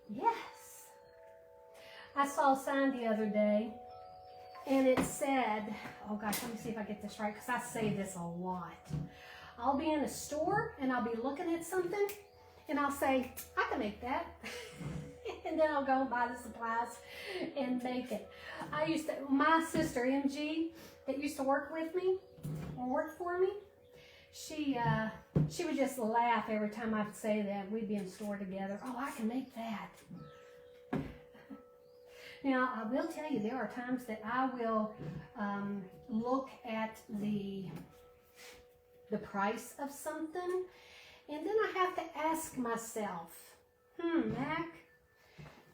Yes. I saw a sign the other day, and it said, oh gosh, let me see if I get this right, because I say this a lot. I'll be in a store, and I'll be looking at something, and I'll say, I can make that. And then I'll go and buy the supplies and make it. My sister, MG, that used to work with me, or work for me, she would just laugh every time I'd say that. We'd be in the store together. Oh, I can make that. Now, I will tell you, there are times that I will look at the price of something, and then I have to ask myself, Mac,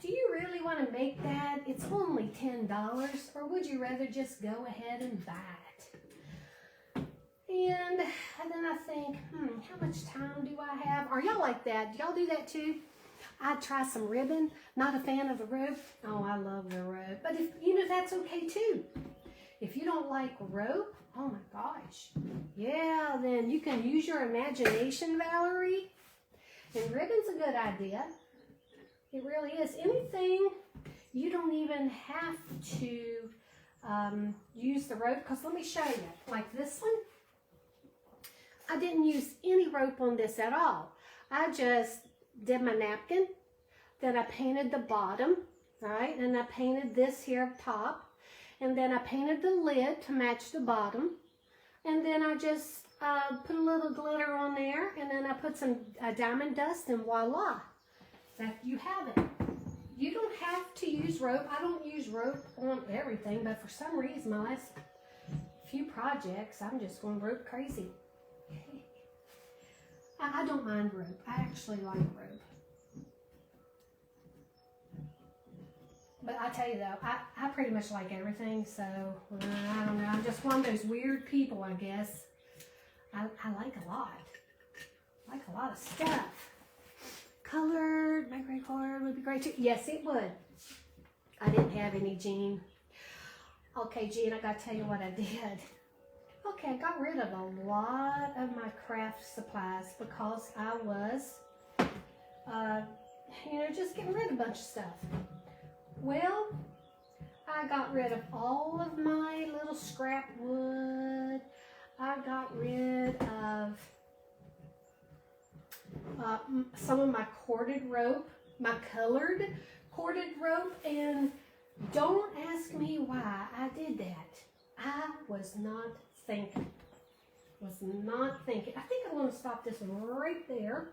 do you really want to make that? It's only $10, or would you rather just go ahead and buy it? And then I think, how much time do I have? Are y'all like that? Do y'all do that too? I'd try some ribbon. Not a fan of the rope. Oh, I love the rope. But if you know, that's okay too. If you don't like rope, oh my gosh. Yeah, then you can use your imagination, Valerie. And ribbon's a good idea. It really is. Anything, you don't even have to use the rope. Because let me show you. Like this one, I didn't use any rope on this at all. I just did my napkin. Then I painted the bottom, right? And I painted this here up top. And then I painted the lid to match the bottom. And then I just put a little glitter on there. And then I put some diamond dust, and voila. That you have it. You don't have to use rope. I don't use rope on everything, but for some reason, my last few projects, I'm just going rope crazy. I don't mind rope. I actually like rope. But I tell you though, I pretty much like everything, so I don't know. I'm just one of those weird people, I guess. I like a lot. I like a lot of stuff. Colored, decorated colored would be great too. Yes, it would. I didn't have any, Jean. Okay, Jean, I gotta tell you what I did. Okay, I got rid of a lot of my craft supplies because I was, just getting rid of a bunch of stuff. Well, I got rid of all of my little scrap wood. I got rid of some of my corded rope, my colored corded rope, and don't ask me why I did that. I was not thinking. I think I'm going to stop this right there.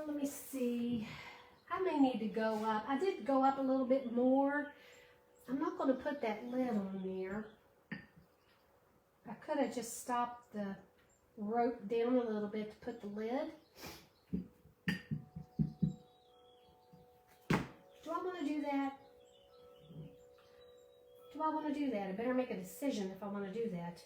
Let me see. I may need to go up. I did go up a little bit more. I'm not going to put that lid on there. I could have just stopped the rope down a little bit to put the lid. Do I want to do that? Do I want to do that? I better make a decision if I want to do that.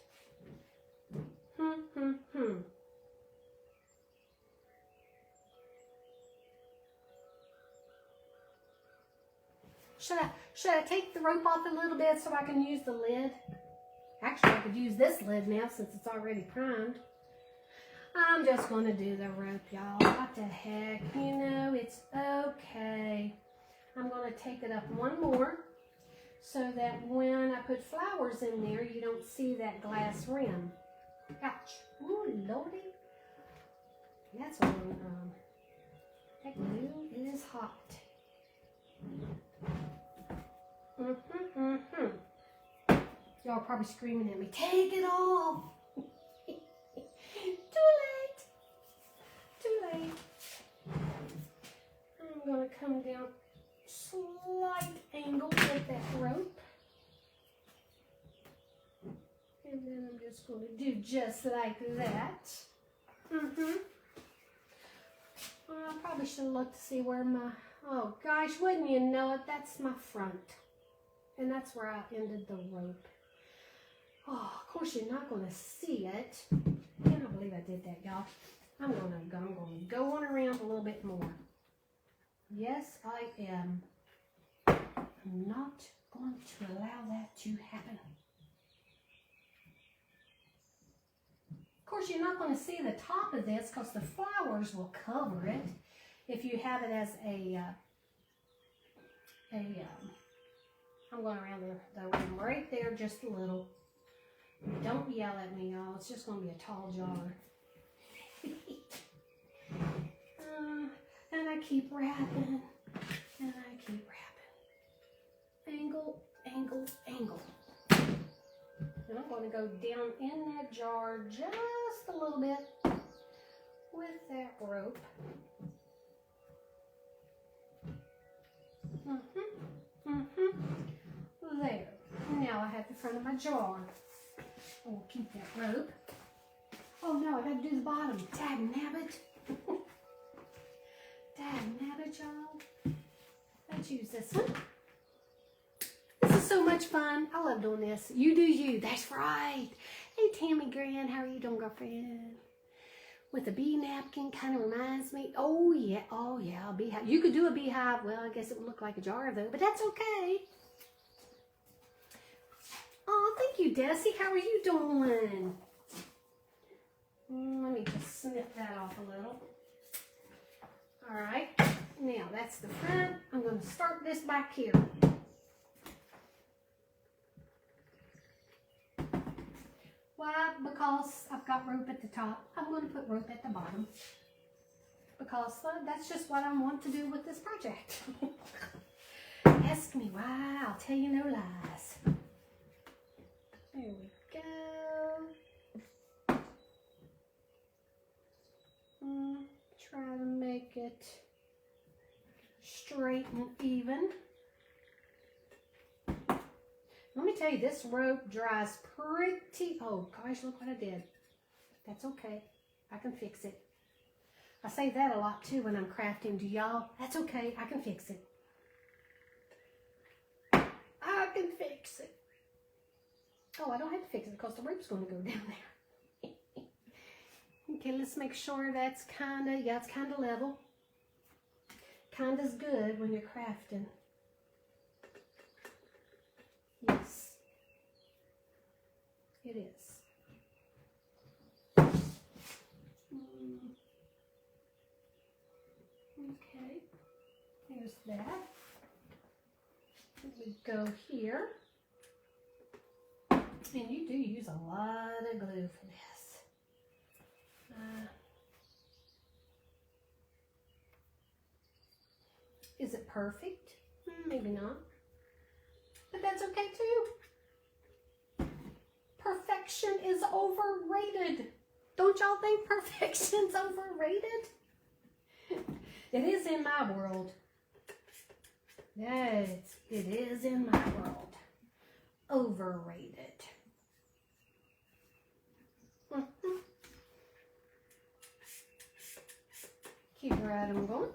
Should I take the rope off a little bit so I can use the lid? Actually, I could use this lid now since it's already primed. I'm just going to do the rope, y'all. What the heck? It's okay. I'm going to take it up one more so that when I put flowers in there, you don't see that glass rim. Ouch. Ooh, lordy. That's on, that glue is hot. Y'all are probably screaming at me, take it off. Too late. I'm going to come down slight angle with that rope. And then I'm just going to do just like that. I probably should have looked to see where my, oh gosh, wouldn't you know it, that's my front. And that's where I ended the rope. Oh, of course you're not going to see it. I cannot believe I did that, y'all. I'm going to go on around a little bit more. Yes, I am. I'm not going to allow that to happen. Of course, you're not going to see the top of this because the flowers will cover it. If you have it as I'm going around the room right there just a little. Don't yell at me, y'all. It's just going to be a tall jar. And I keep wrapping. And I keep wrapping. Angle, angle, angle. And I'm going to go down in that jar just a little bit with that rope. There. Now I have the front of my jar. I'll keep that rope. Oh no, I got to do the bottom. Dag nabbit. Dag nabbit, y'all. Let's use this one. This is so much fun. I love doing this. You do you. That's right. Hey, Tammy Grand, how are you doing, girlfriend? With a bee napkin, kind of reminds me. Oh yeah, a beehive. You could do a beehive. Well, I guess it would look like a jar though, but that's okay. Oh, thank you, Desi. How are you doing? Let me just snip that off a little. All right. Now, that's the front. I'm going to start this back here. Why? Because I've got rope at the top. I'm going to put rope at the bottom. Because that's just what I want to do with this project. Ask me why. I'll tell you no lies. There we go. Try to make it straight and even. Let me tell you, this rope dries pretty, oh gosh, look what I did. That's okay, I can fix it. I say that a lot too when I'm crafting. Do y'all? That's okay, I can fix it. I can fix it. Oh, I don't have to fix it because the rope's going to go down there. Okay, let's make sure that's kind of, yeah, it's kind of level. Kind of is good when you're crafting. Yes, it is. Okay, there's that. We go here. And you do use a lot of glue for this. Is it perfect? Maybe not. But that's okay too. Perfection is overrated. Don't y'all think perfection's overrated? It is in my world. Yes, it is in my world. Overrated. Keep right on going.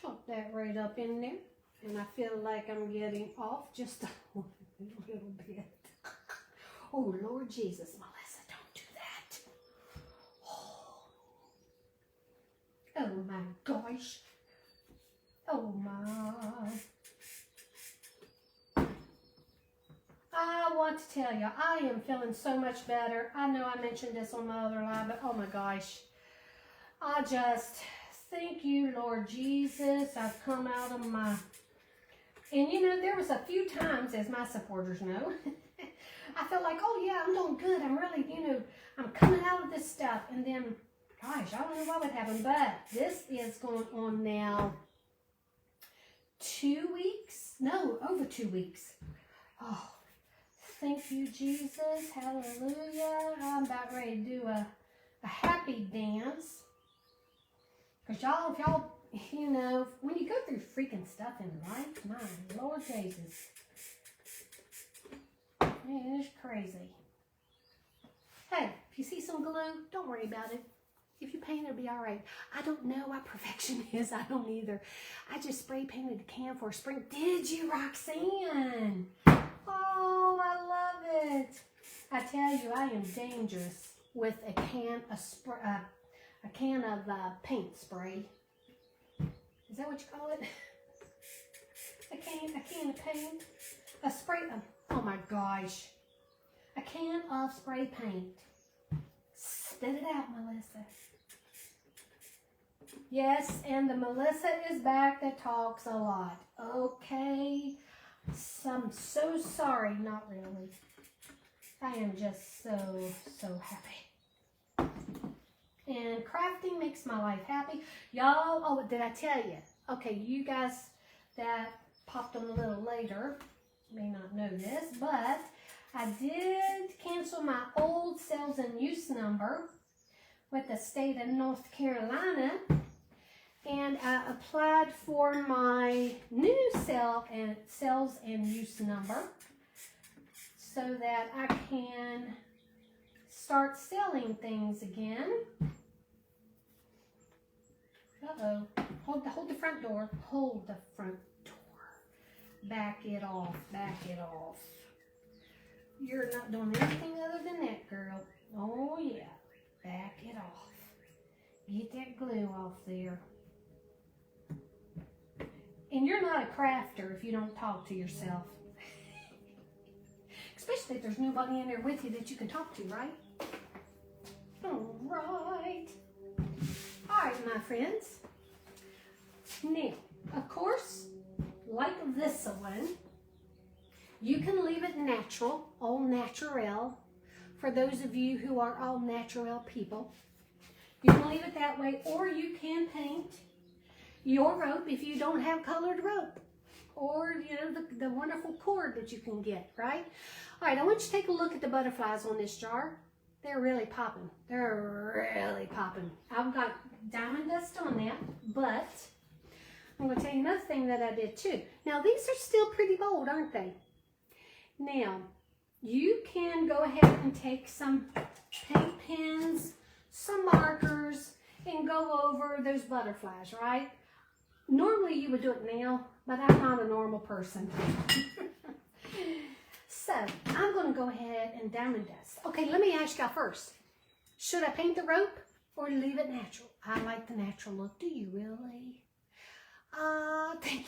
Tuck that right up in there. And I feel like I'm getting off just a little bit. Oh, Lord Jesus, Melissa, don't do that. Oh my gosh. Oh my. I want to tell you, I am feeling so much better. I know I mentioned this on my other live, but oh my gosh. I just, thank you, Lord Jesus. I've come out of my, and you know, there was a few times, as my supporters know, I felt like, oh yeah, I'm doing good. I'm really, you know, I'm coming out of this stuff. And then, gosh, I don't know what would happen, but this is going on now 2 weeks. No, over 2 weeks. Oh, thank you, Jesus. Hallelujah. I'm about ready to do a happy dance. Because y'all, if y'all, you know, when you go through freaking stuff in life, my Lord Jesus. Man, it's crazy. Hey, if you see some glue, don't worry about it. If you paint, it'll be all right. I don't know what perfection is. I don't either. I just spray painted the can for spring. Did you, Roxanne? Oh, I love it. I tell you, I am dangerous with a can of paint spray. Is that what you call it? a can of paint? A spray, oh my gosh. A can of spray paint. Spit it out, Melissa. Yes, and the Melissa is back that talks a lot. Okay. I'm so sorry. Not really. I am just so happy. And crafting makes my life happy. Y'all, oh, did I tell you? Okay, you guys that popped on a little later may not know this, but I did cancel my old sales and use number with the state of North Carolina, and I applied for my new sales and use number so that I can start selling things again. Uh-oh. Hold the front door. Hold the front door. Back it off. Back it off. You're not doing anything other than that, girl. Oh, yeah. Back it off. Get that glue off there. And you're not a crafter if you don't talk to yourself. Especially if there's nobody in there with you that you can talk to, right? All right. All right, my friends. Now, of course, like this one, you can leave it natural, all natural, for those of you who are all natural people. You can leave it that way, or you can paint your rope if you don't have colored rope, or, you know, the wonderful cord that you can get, right? All right, I want you to take a look at the butterflies on this jar. They're really popping. They're really popping. I've got diamond dust on that, but I'm going to tell you another thing that I did too. Now, these are still pretty bold, aren't they? Now, you can go ahead and take some paint pens, some markers, and go over those butterflies, right? Normally, you would do it now, but I'm not a normal person. So, I'm going to go ahead and diamond dust. Okay, let me ask y'all first. Should I paint the rope or leave it natural? I like the natural look. Do you really? Thank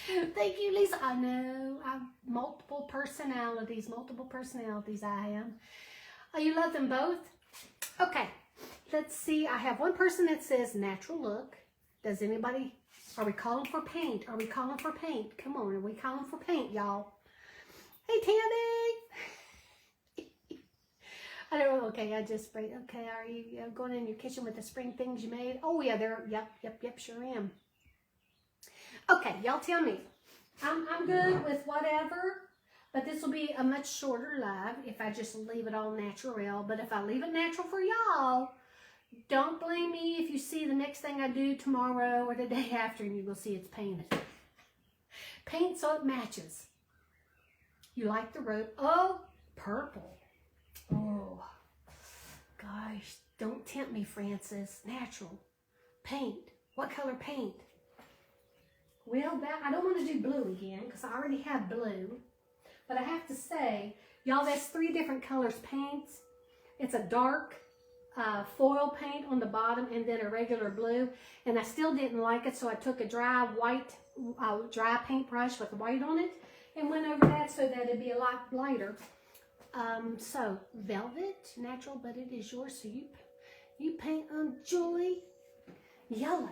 you. Thank you, Lisa. I know. I've multiple personalities I am. You love them both? Okay, let's see. I have one person that says natural look. Does anybody, are we calling for paint? Are we calling for paint? Come on, are we calling for paint, y'all? Hey, Tammy. I don't know. Okay, I just sprayed. Okay, are you going in your kitchen with the spring things you made? Oh, yeah, they're, yep, sure am. Okay, y'all tell me. I'm good with whatever, but this will be a much shorter live if I just leave it all natural. But if I leave it natural for y'all, don't blame me if you see the next thing I do tomorrow or the day after and you will see it's painted. Paint so it matches. You like the rope? Oh, purple. Oh, gosh, don't tempt me, Francis. Natural. Paint. What color paint? Well, I don't want to do blue again because I already have blue. But I have to say, y'all, that's 3 different colors paints. It's a dark foil paint on the bottom and then a regular blue. And I still didn't like it, so I took a dry paintbrush with white on it and went over that so that it'd be a lot lighter. So velvet, natural, but it is yours. So you paint on Julie yellow.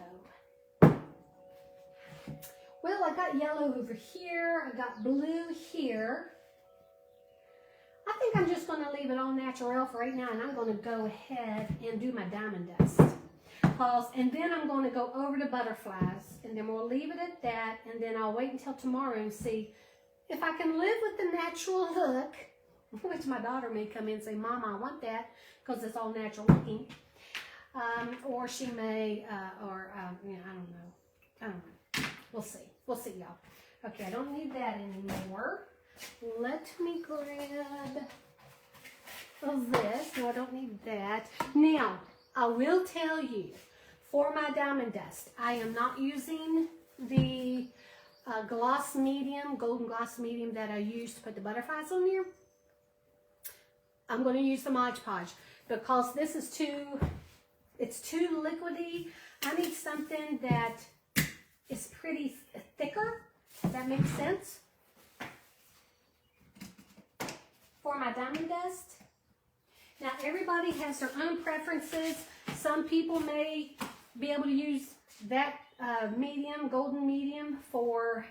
Well, I got yellow over here. I got blue here. I think I'm just going to leave it all natural for right now, and I'm going to go ahead and do my diamond dust. And then I'm going to go over the butterflies, and then we'll leave it at that, and then I'll wait until tomorrow and see if I can live with the natural look, which my daughter may come in and say, Mama, I want that, because it's all natural looking. Or she may, yeah, I don't know. We'll see. We'll see, y'all. Okay, I don't need that anymore. Let me grab this. No, I don't need that. Now, I will tell you, for my diamond dust, I am not using the gloss medium, golden gloss medium that I used to put the butterflies on here. I'm going to use the Mod Podge because this is it's too liquidy. I need something that is pretty thicker, if that makes sense, for my diamond dust. Now, everybody has their own preferences. Some people may be able to use that golden medium for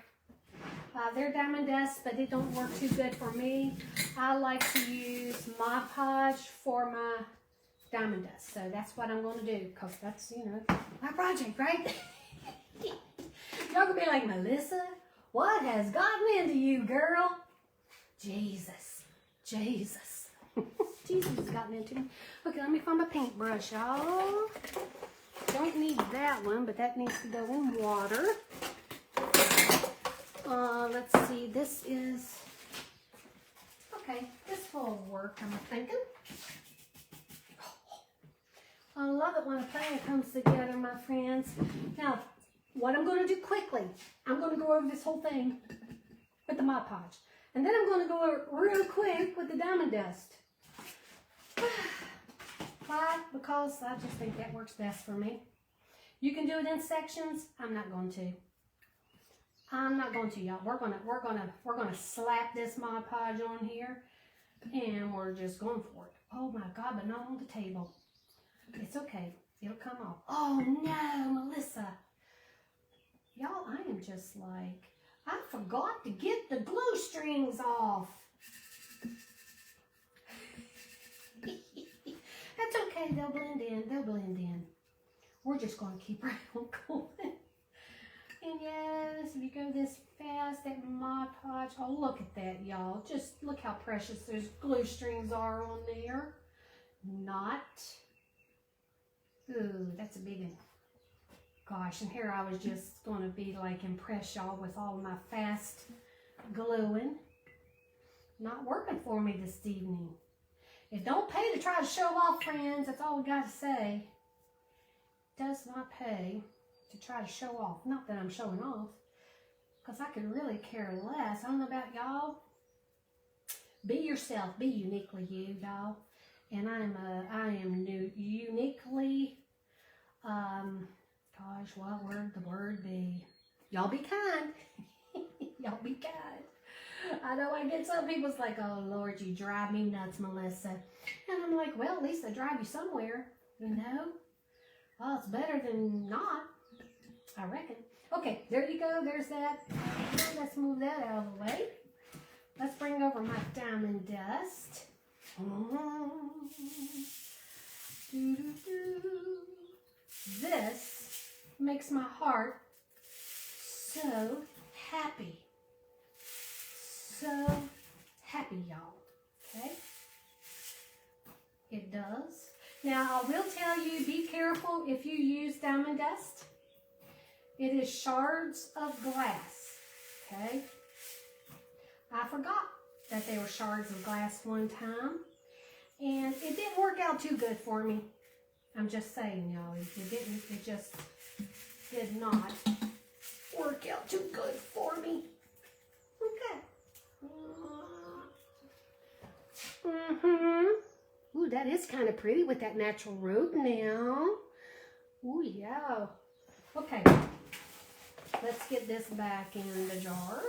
their diamond dust, but it don't work too good for me. I like to use Mod Podge for my diamond dust. So that's what I'm going to do, because that's, my project, right? Y'all gonna be like, Melissa, what has gotten into you, girl? Jesus. Jesus has gotten into me. Okay, let me find my paintbrush, y'all. Don't need that one, but that needs to go in water. Let's see, this is, okay, this will work, I'm thinking. I love it when a plan comes together, my friends. Now, what I'm going to do quickly, I'm going to go over this whole thing with the Mod Podge. And then I'm going to go over real quick with the diamond dust. Why? Because I just think that works best for me. You can do it in sections. I'm not going to. Y'all. We're gonna slap this Mod Podge on here, and we're just going for it. Oh my God! But not on the table. It's okay. It'll come off. Oh no, Melissa. Y'all, I am just like, I forgot to get the glue strings off. That's okay. They'll blend in. We're just going to keep right on going. And yes, if you go this fast, that Mod Podge, oh, look at that, y'all. Just look how precious those glue strings are on there. Not. Ooh, that's a big one. Gosh, and here I was just going to be like impress y'all with all my fast gluing. Not working for me this evening. It don't pay to try to show off, friends. That's all we got to say. It does not pay to try to show off. Not that I'm showing off, because I could really care less. I don't know about y'all. Be yourself. Be uniquely you, y'all. And I am uniquely, gosh, what would the word be? Y'all be kind. Y'all be kind. I know I get some people's like, oh Lord, you drive me nuts, Melissa. And I'm like, well, at least I drive you somewhere, you know? Well, it's better than not, I reckon. Okay, there you go. There's that. Now let's move that out of the way. Let's bring over my diamond dust. This makes my heart so happy. So happy, y'all. Okay? It does. Now, I will tell you, be careful if you use diamond dust. It is shards of glass. Okay? I forgot that they were shards of glass one time. And it didn't work out too good for me. I'm just saying, y'all. It just did not work out too good for me. Okay. Ooh, that is kind of pretty with that natural root now. Ooh, yeah. Okay. Let's get this back in the jar.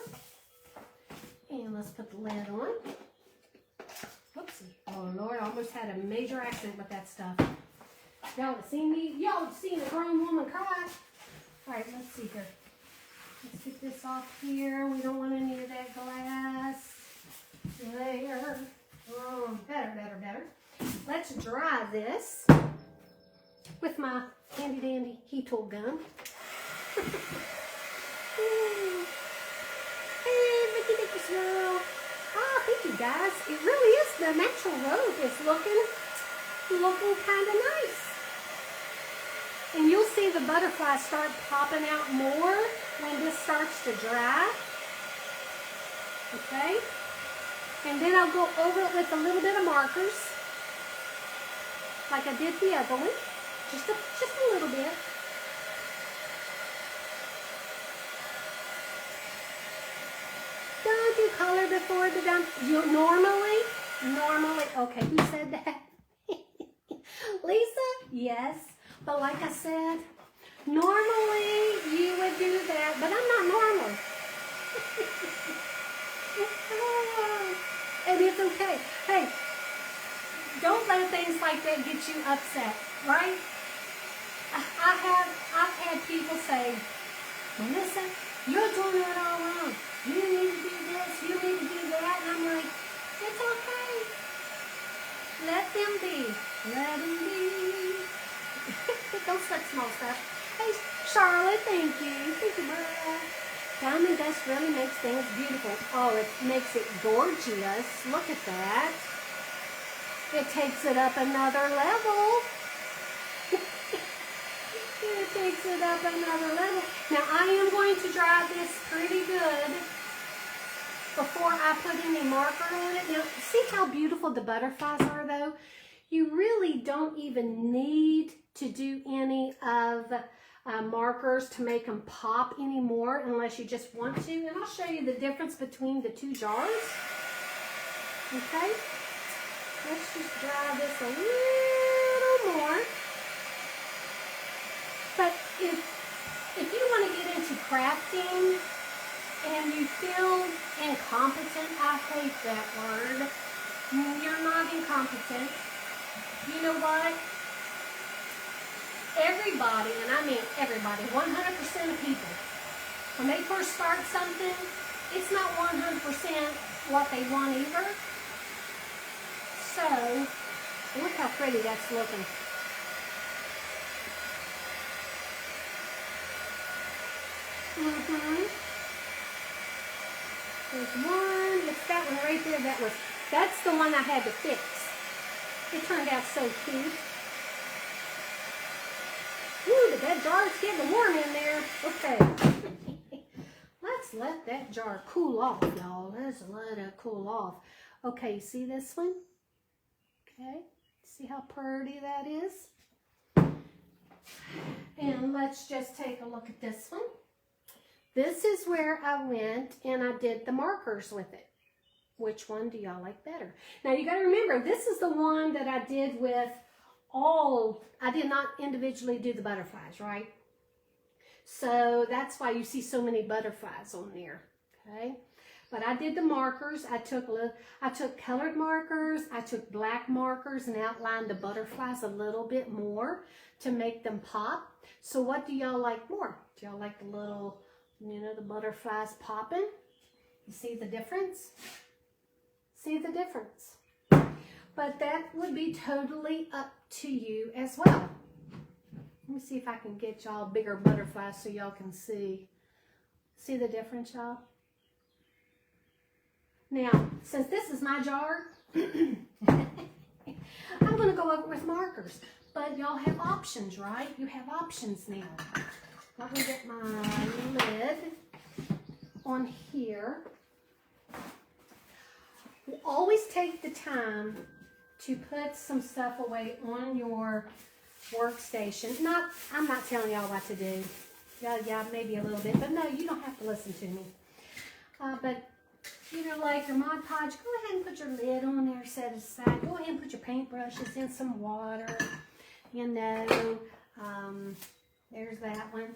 And let's put the lid on. Oopsie. Oh, Lord, I almost had a major accident with that stuff. Y'all have seen me? Y'all have seen a grown woman cry? All right, let's see here. Let's get this off here. We don't want any of that glass there. Oh, better. Let's dry this with my handy dandy heat tool gun. Oh, thank you guys. It really is, the natural road is looking kind of nice. And you'll see the butterflies start popping out more when this starts to dry. Okay? And then I'll go over it with a little bit of markers, like I did the other one. Just a little bit. Don't you color before the done? You normally, okay, who said that? Lisa? Yes. But like I said, normally you would do that, but I'm not normal. And it's okay. Hey, don't let things like that get you upset, right? I've had people say, Melissa, you're doing it all wrong. You need to do this, you need to do that. And I'm like, it's okay. Let them be. Let them be. Don't sweat small stuff. Hey, Charlotte, thank you. Thank you, Brad. Diamond dust really makes things beautiful. Oh, it makes it gorgeous. Look at that. It takes it up another level. It takes it up another level. Now, I am going to dry this pretty good before I put any marker on it. Now, see how beautiful the butterflies are, though? You really don't even need to do any of markers to make them pop anymore unless you just want to. And I'll show you the difference between the two jars. Okay? Let's just dry this a little more. But if you want to get into crafting and you feel incompetent, I hate that word. You're not incompetent. You know what? Everybody, and I mean everybody, 100% of people, when they first start something, it's not 100% what they want either. So, look how pretty that's looking. There's one, it's that one right there, that's the one I had to fix. It turned out so cute. Woo, the good. That jar's getting warm in there. Okay. Let's let that jar cool off, y'all. Let's let it cool off. Okay, you see this one? Okay. See how pretty that is? And let's just take a look at this one. This is where I went and I did the markers with it. Which one do y'all like better? Now you got to remember, this is the one that I did with I did not individually do the butterflies, right? So that's why you see so many butterflies on there, okay? But I did the markers. I took colored markers, I took black markers and outlined the butterflies a little bit more to make them pop. So what do y'all like more? Do y'all like the little, the butterflies popping? You see the difference? See the difference? But that would be totally up to you as well. Let me see if I can get y'all bigger butterflies so y'all can see. See the difference, y'all? Now, since this is my jar, I'm going to go over with markers. But y'all have options, right? You have options now. Let me get my lid on here. Always take the time to put some stuff away on your workstation. I'm not telling y'all what to do. Yeah, maybe a little bit, but no, you don't have to listen to me. But like your Mod Podge, go ahead and put your lid on there, set it aside. Go ahead and put your paintbrushes in some water. There's that one.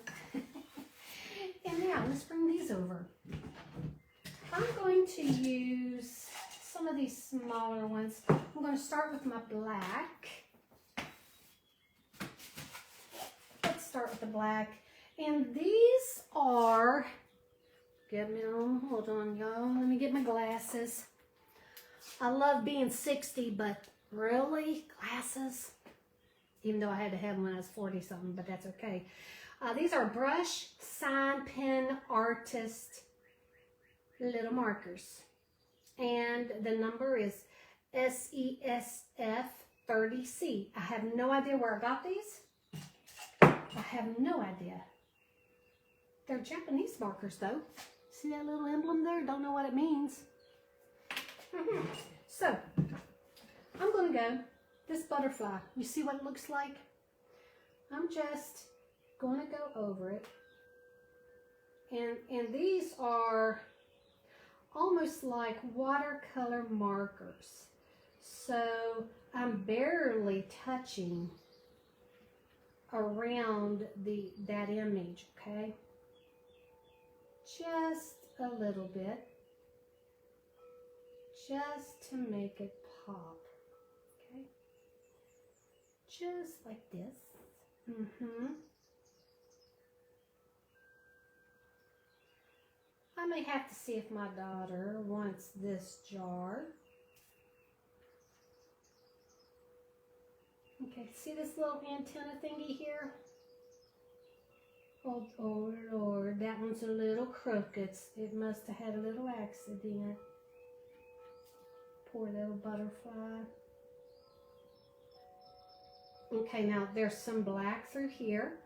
And now let's bring these over. I'm going to use some of these smaller ones. I'm going to start with my black. Let's start with the black. And these are, hold on y'all, let me get my glasses. I love being 60, but really, glasses? Even though I had to have them when I was 40 something, but that's okay. These are Brush Sign Pen Artist little markers. And the number is SESF30C. I have no idea where I got these. I have no idea. They're Japanese markers though. See that little emblem there? Don't know what it means. So, I'm going to go, this butterfly, you see what it looks like? I'm just going to go over it. And these are almost like watercolor markers. So I'm barely touching around that image, okay? Just a little bit. Just to make it pop, okay? Just like this. I may have to see if my daughter wants this jar. Okay, see this little antenna thingy here? Oh Lord, that one's a little crooked. It must have had a little accident. Poor little butterfly. Okay, now there's some black through here.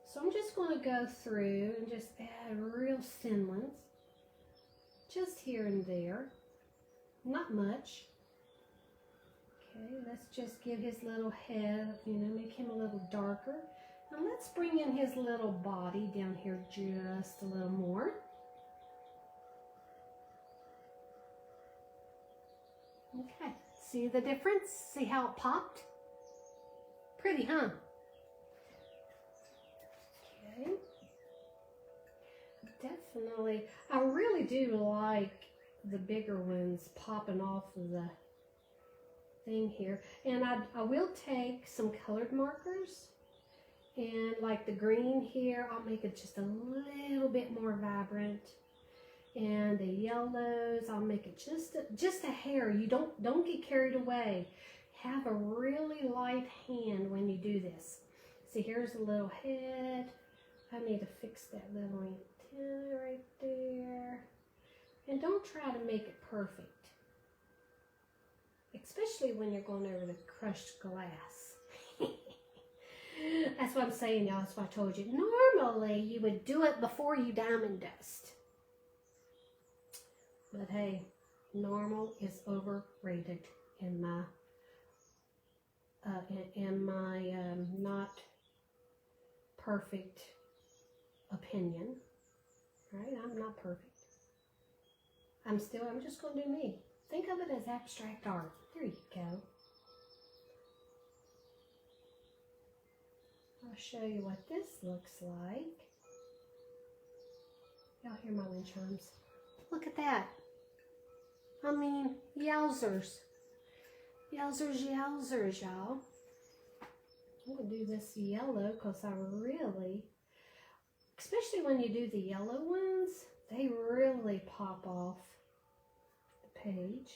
So I'm just going to go through and just add real thin ones. Just here and there. Not much. Okay, let's just give his little head, make him a little darker. Now let's bring in his little body down here just a little more. Okay, see the difference? See how it popped? Pretty, huh? Okay. Definitely, I really do like the bigger ones popping off of the thing here. And I will take some colored markers, and like the green here, I'll make it just a little bit more vibrant. And the yellows, I'll make it just a hair. You don't get carried away. Have a really light hand when you do this. See, here's a little head. I need to fix that little antenna right there. And don't try to make it perfect, especially when you're going over the crushed glass. That's what I'm saying, y'all. That's what I told you. Normally, you would do it before you diamond dust. But hey, normal is overrated in my not perfect opinion. Right? I'm not perfect. I'm just going to do me. Think of it as abstract art. There you go. I'll show you what this looks like. Y'all hear my wind chimes? Look at that. I mean, yowzers. Yowzers, yowzers, y'all. I'm going to do this yellow because I really, especially when you do the yellow ones, they really pop off the page.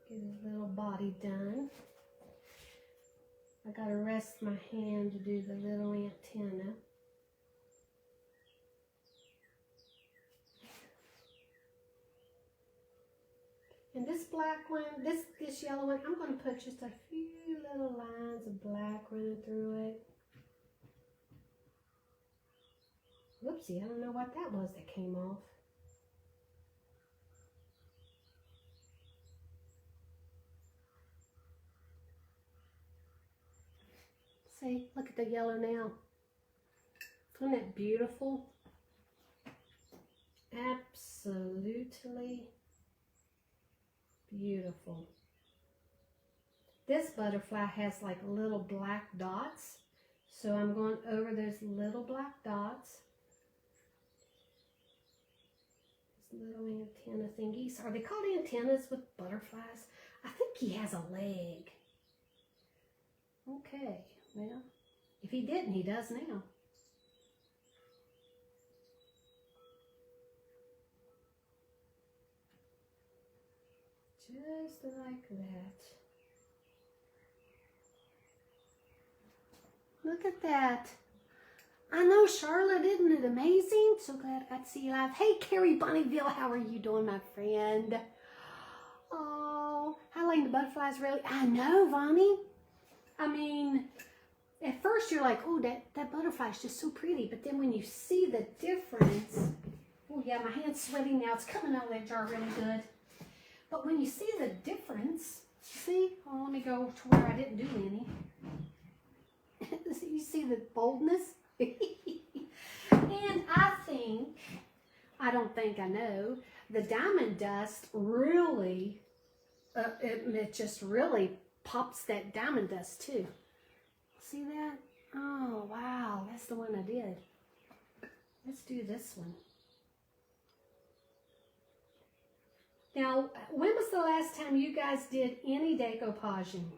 Get his little body done. I got to rest my hand to do the little antenna. And this black one, this yellow one, I'm going to put just a few little lines of black running through it. Whoopsie, I don't know what that was that came off. See, look at the yellow now. Isn't that beautiful? Absolutely beautiful. This butterfly has like little black dots. So I'm going over those little black dots. These little antenna thingies. Are they called antennas with butterflies? I think he has a leg. Okay, well, if he didn't, he does now. Just like that. Look at that. I know, Charlotte, isn't it amazing? So glad I got to see you live. Hey, Carrie Bonneville, how are you doing, my friend? Oh, I like the butterflies, really. I know, Vonnie. I mean, at first you're like, oh, that butterfly is just so pretty. But then when you see the difference, oh yeah, my hand's sweating now. It's coming out of that jar really good. But when you see the difference, see, oh, let me go to where I didn't do any. You see the boldness? And I know, the diamond dust really, it just really pops that diamond dust too. See that? Oh, wow, that's the one I did. Let's do this one. Now, when was the last time you guys did any decoupaging?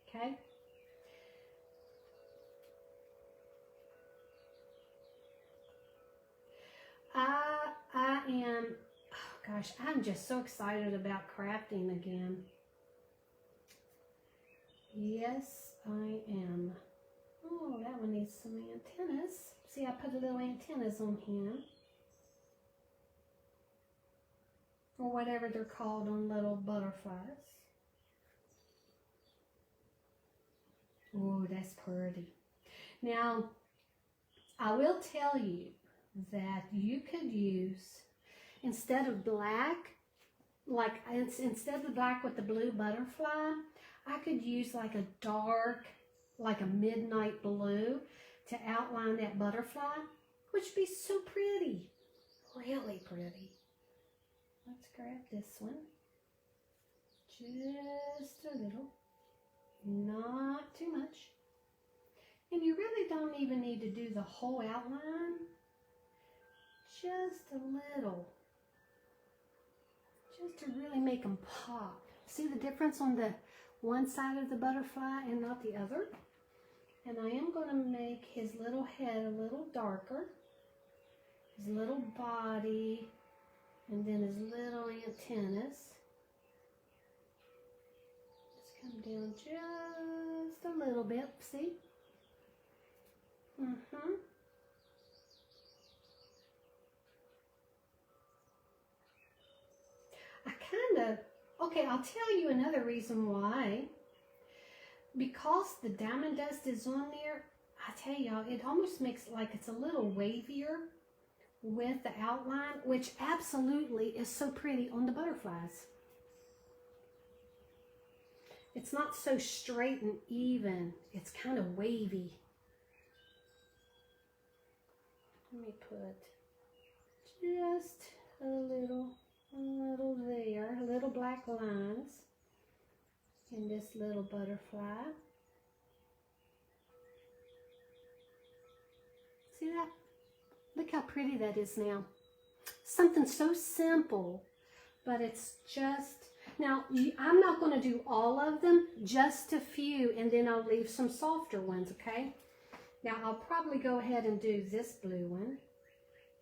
Okay. I am, oh gosh, I'm just so excited about crafting again. Yes, I am. Oh, that one needs some antennas. See, I put little antennas on him. Or whatever they're called on little butterflies. Oh, that's pretty. Now, I will tell you that you could use, instead of black, like instead of the black with the blue butterfly, I could use like a dark, like a midnight blue to outline that butterfly, which would be so pretty, really pretty. Let's grab this one, just a little, not too much. And you really don't even need to do the whole outline, just a little, just to really make them pop. See the difference on the one side of the butterfly and not the other? And I am going to make his little head a little darker, his little body, and then his little antennas. Just come down just a little bit, see? Okay, I'll tell you another reason why. because the diamond dust is on there, I tell y'all, it almost makes it like it's a little wavier with the outline, which absolutely is so pretty on the butterflies. It's not so straight and even. It's kind of wavy. Let me put just a little there, little black lines in this little butterfly. See that? Look how pretty that is now. Something so simple, but it's just, now I'm not going to do all of them, just a few, and then I'll leave some softer ones, okay? Now I'll probably go ahead and do this blue one,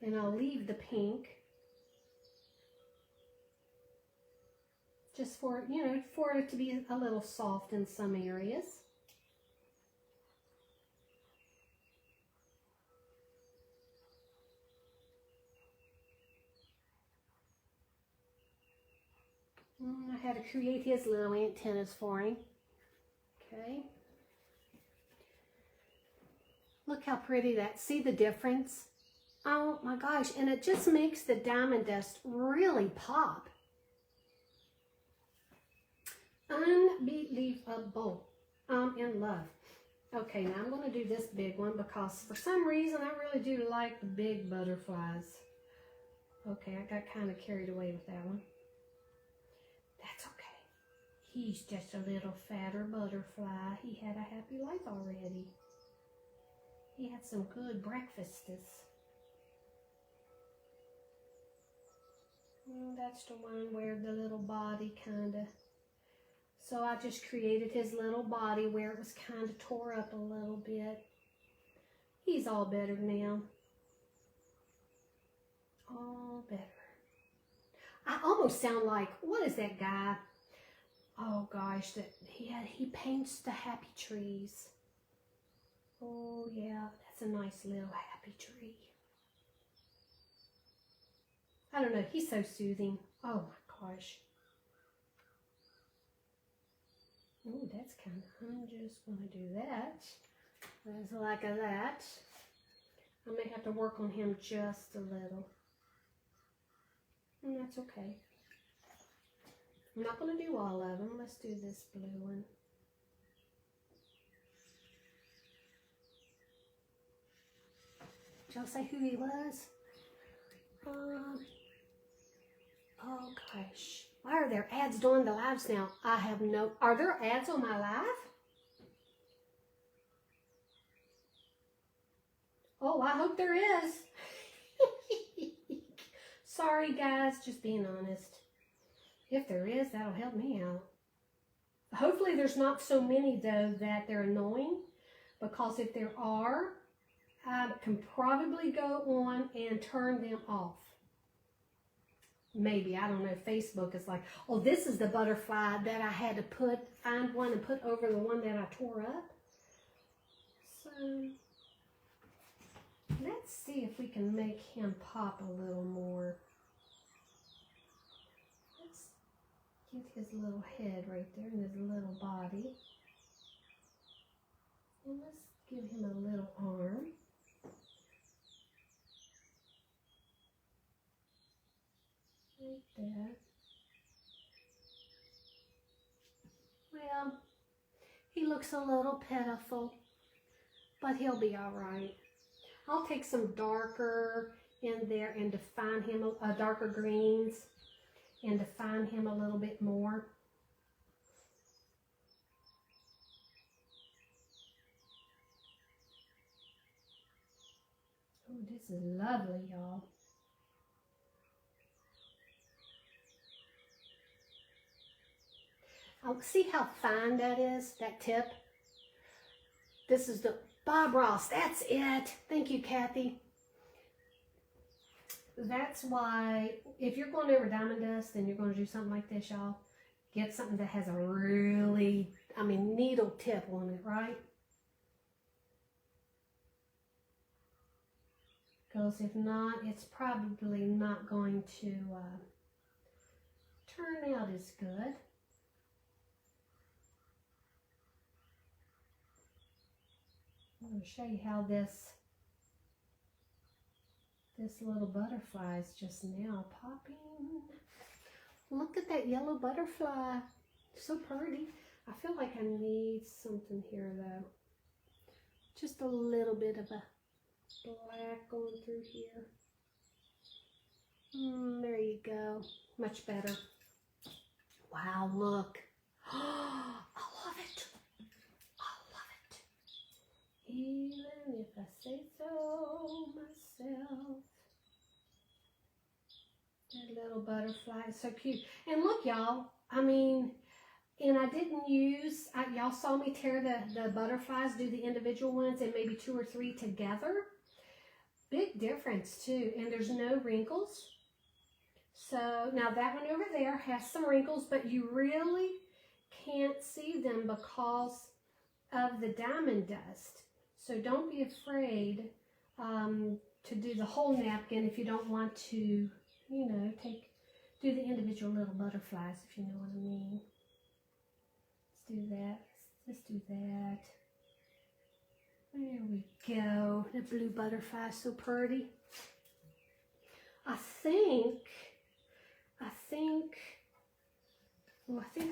and I'll leave the pink. Just for, you know, for it to be a little soft in some areas. I had to create his little antennas for him. Okay. Look how pretty that, see the difference? Oh my gosh, and it just makes the diamond dust really pop. Unbelievable. I'm in love. Okay, now I'm going to do this big one because for some reason I really do like the big butterflies. Okay, I got kind of carried away with that one. That's okay. He's just a little fatter butterfly. He had a happy life already. He had some good breakfasts. That's the one where the little body kind of... So I just created his little body where it was kind of tore up a little bit. He's all better now. All better. I almost sound like, what is that guy? Oh gosh, that he paints the happy trees. Oh yeah, that's a nice little happy tree. I don't know, he's so soothing. Oh my gosh. Oh, that's kind of, I'm just going to do that. That's like that. I may have to work on him just a little. And that's okay. I'm not going to do all of them. Let's do this blue one. Did y'all say who he was? Oh gosh. Why are there ads during the lives now? I have no... Are there ads on my live? Oh, I hope there is. Sorry guys, just being honest. If there is, that'll help me out. Hopefully there's not so many though that they're annoying. Because if there are, I can probably go on and turn them off. Maybe, I don't know, Facebook is like, oh, this is the butterfly that I had to find one and put over the one that I tore up. So, let's see if we can make him pop a little more. Let's get his little head right there and his little body. And let's give him a little arm. Like that. Well, he looks a little pitiful, but he'll be all right. I'll take some darker in there and define him, darker greens, and define him a little bit more. Oh, this is lovely, y'all. See how fine that is, that tip? This is the Bob Ross. That's it. Thank you, Kathy. That's why, if you're going over diamond dust and you're going to do something like this, y'all, get something that has a really, needle tip on it, right? Because if not, it's probably not going to turn out as good. I'm going to show you how this little butterfly is just now popping. Look at that yellow butterfly. So pretty. I feel like I need something here though. Just a little bit of a black going through here. There you go. Much better. Wow, look. I love it. I love it. Even if I say so myself. That little butterfly is so cute. And look, y'all, I mean, and I didn't use, y'all saw me tear the butterflies, do the individual ones and maybe 2 or 3 together. Big difference too. And there's no wrinkles. So now that one over there has some wrinkles, but you really can't see them because of the diamond dust. So don't be afraid to do the whole napkin if you don't want to, you know, do the individual little butterflies, if you know what I mean. Let's do that. Let's do that. There we go. The blue butterfly is so pretty. I think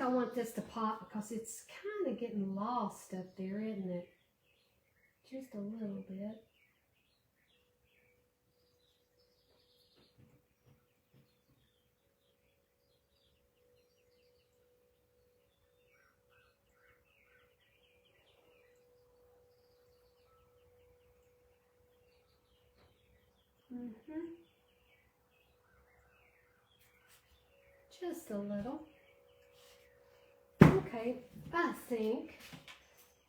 I want this to pop because it's kind of getting lost up there, isn't it? Just a little bit. Just a little. Okay, I think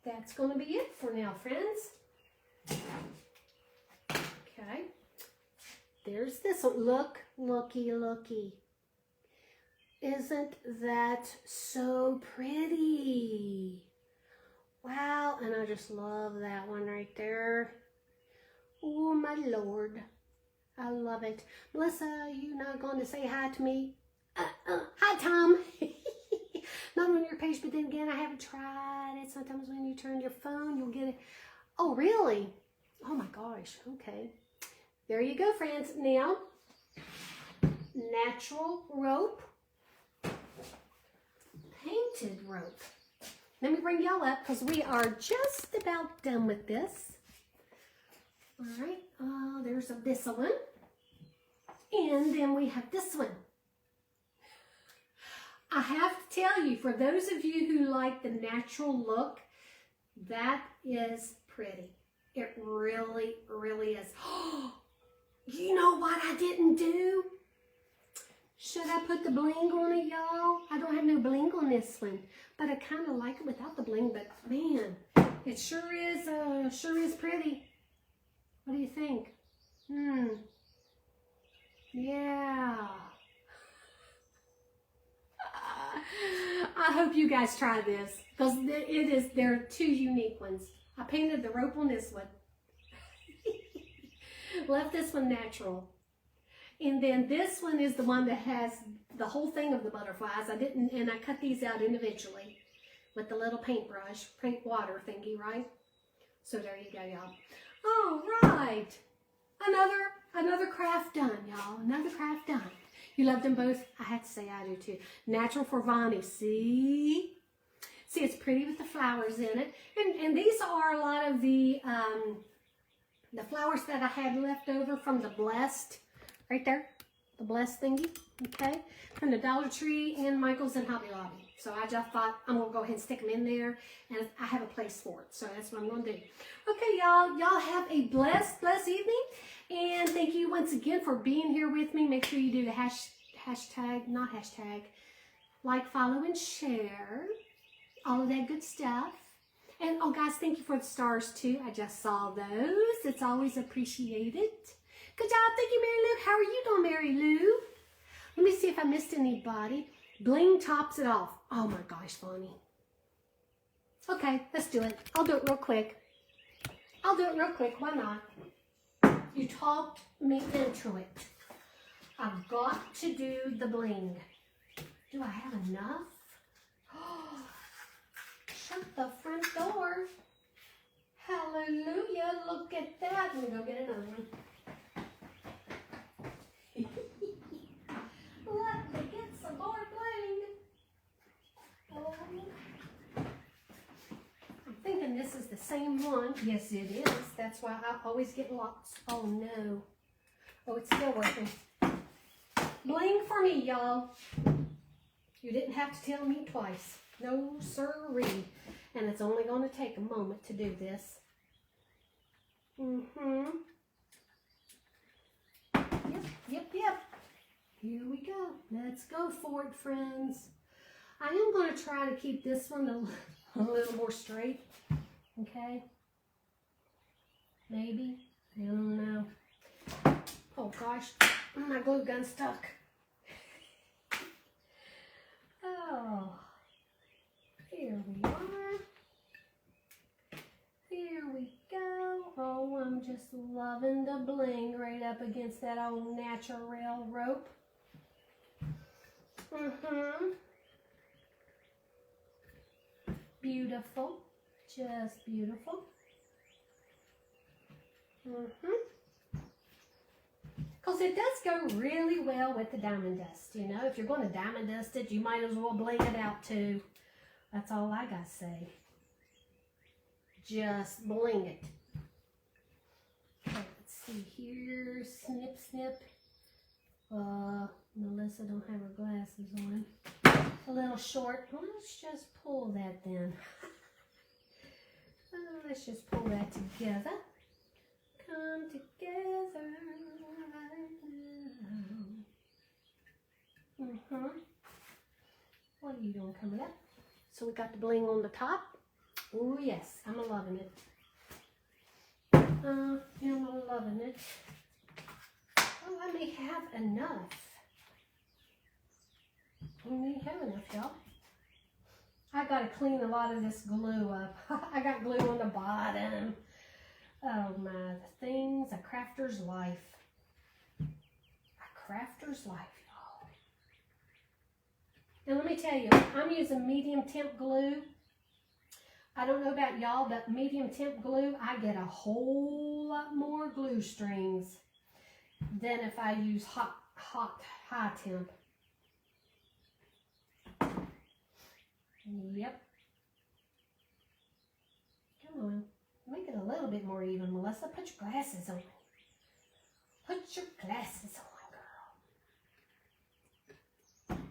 that's going to be it for now, friends. Okay, there's this one. Look, looky, looky. Isn't that so pretty? Wow, and I just love that one right there. Oh, my Lord. I love it. Melissa, you not going to say hi to me? Hi, Tom. Not on your page, but then again, I haven't tried it. Sometimes when you turn your phone, you'll get it. Oh, really? Oh, my gosh. Okay. There you go, friends. Now, natural rope, painted rope. Let me bring y'all up because we are just about done with this. All right. There's this one. And then we have this one. I have to tell you, for those of you who like the natural look, that is pretty. It really, really is. You know what I didn't do? Should I put the bling on it, y'all? I don't have no bling on this one, but I kind of like it without the bling. But man, it sure is pretty. What do you think? Yeah. I hope you guys try this because there are 2 unique ones. I painted the rope on this one. Left this one natural. And then this one is the one that has the whole thing of the butterflies. And I cut these out individually with the little paintbrush, paint water thingy, right? So there you go, y'all. All right. Another craft done, y'all. Another craft done. You love them both? I have to say I do too. Natural for Vonnie. See, it's pretty with the flowers in it. And these are a lot of the flowers that I had left over from the Blessed, right there, the Blessed thingy, okay, from the Dollar Tree and Michael's and Hobby Lobby. So I just thought I'm gonna go ahead and stick them in there, and I have a place for it. So that's what I'm gonna do. Okay, y'all have a blessed evening. And thank you once again for being here with me. Make sure you do the hashtag, like, follow, and share. All of that good stuff. And, oh, guys, thank you for the stars, too. I just saw those. It's always appreciated. Good job. Thank you, Mary Lou. How are you doing, Mary Lou? Let me see if I missed anybody. Bling tops it off. Oh, my gosh, Vonnie. Okay, let's do it. I'll do it real quick. Why not? You talked me into it. I've got to do the bling. Do I have enough? Shut the front door. Hallelujah, look at that. Let me go get another one. Let me get some more bling. Oh. I'm thinking this is the same one. Yes, it is. That's why I always get lots. Oh, no. Oh, it's still working. Bling for me, y'all. You didn't have to tell me twice. No sirree. And it's only going to take a moment to do this. Yep. Here we go. Let's go for it, friends. I am going to try to keep this one a little more straight. Okay? Maybe. I don't know. Oh, gosh. My glue gun stuck. Oh. Here we are. Here we go. Oh, I'm just loving the bling right up against that old natural rope. Beautiful. Just beautiful. Because it does go really well with the diamond dust. You know, if you're going to diamond dust it, you might as well bling it out too. That's all I got to say. Just bling it. Okay, let's see here. Snip, snip. Melissa don't have her glasses on. A little short. Well, let's just pull that then. Let's just pull that together. Come together right now. What are you doing coming up? So we got the bling on the top. Oh yes, I'm loving it. I'm loving it. Oh, I may have enough. We may have enough, y'all. I gotta clean a lot of this glue up. I got glue on the bottom. Oh my, the things, a crafter's life. A crafter's life, y'all. And let me tell you, I'm using medium temp glue. I don't know about y'all, but medium temp glue, I get a whole lot more glue strings than if I use high temp. Yep. Come on. Make it a little bit more even, Melissa. Put your glasses on. Put your glasses on, girl.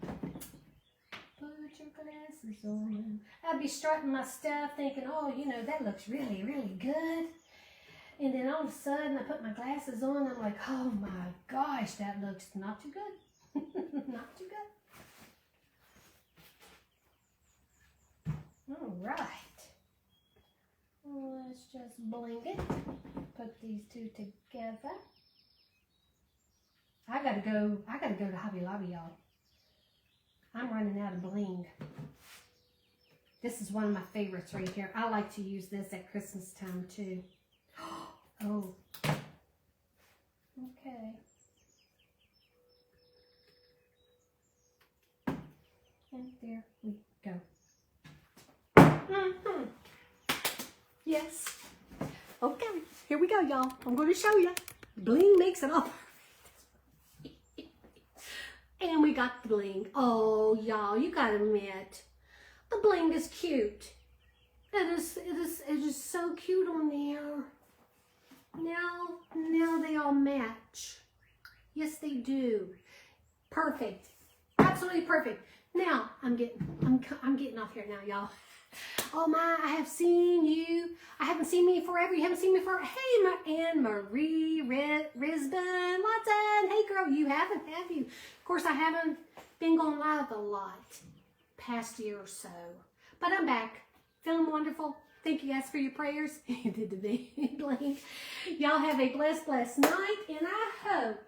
Put your glasses on. I'd be strutting my stuff thinking, oh, you know, that looks really, really good. And then all of a sudden, I put my glasses on. I'm like, oh my gosh, that looks not too good. Not too good. All right. Let's just bling it. Put these two together. I gotta go to Hobby Lobby, y'all. I'm running out of bling. This is one of my favorites right here. I like to use this at Christmas time too. Oh. Okay. And there we go. Yes. Okay, here we go, y'all. I'm going to show you. Bling makes it all perfect. And we got the bling. Oh, y'all, you gotta admit, the bling is cute. It is so cute on there. Now they all match. Yes, they do. Perfect. Absolutely perfect. Now I'm getting off here now, y'all. Oh my, I have seen you. I haven't seen me forever. You haven't seen me forever. Hey, my Anne Marie Risbon. Watson. Hey girl, you haven't, have you? Of course, I haven't been going live a lot past year or so. But I'm back. Feeling wonderful. Thank you guys for your prayers. You did the big bling. Y'all have a blessed, blessed night. And I hope,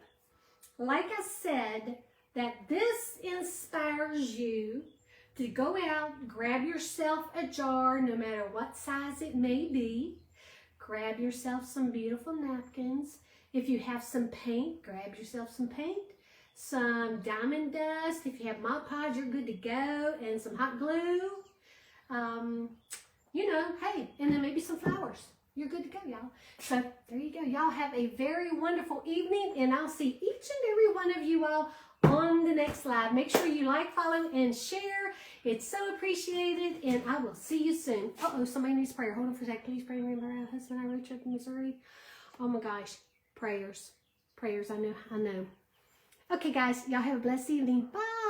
like I said, that this inspires you to go out, grab yourself a jar, no matter what size it may be. Grab yourself some beautiful napkins. If you have some paint, grab yourself some paint. Some diamond dust. If you have Mod Podge, you're good to go. And some hot glue. You know, hey, and then maybe some flowers. you're good to go, y'all. So there you go. Y'all have a very wonderful evening, and I'll see each and every one of you all on the next live. Make sure you like, follow, and share. It's so appreciated, and I will see you soon. Uh-oh, somebody needs prayer. Hold on for a second. Please pray for my husband. I wrote you up in Missouri. Oh my gosh. Prayers. Prayers. I know. Okay, guys. Y'all have a blessed evening. Bye.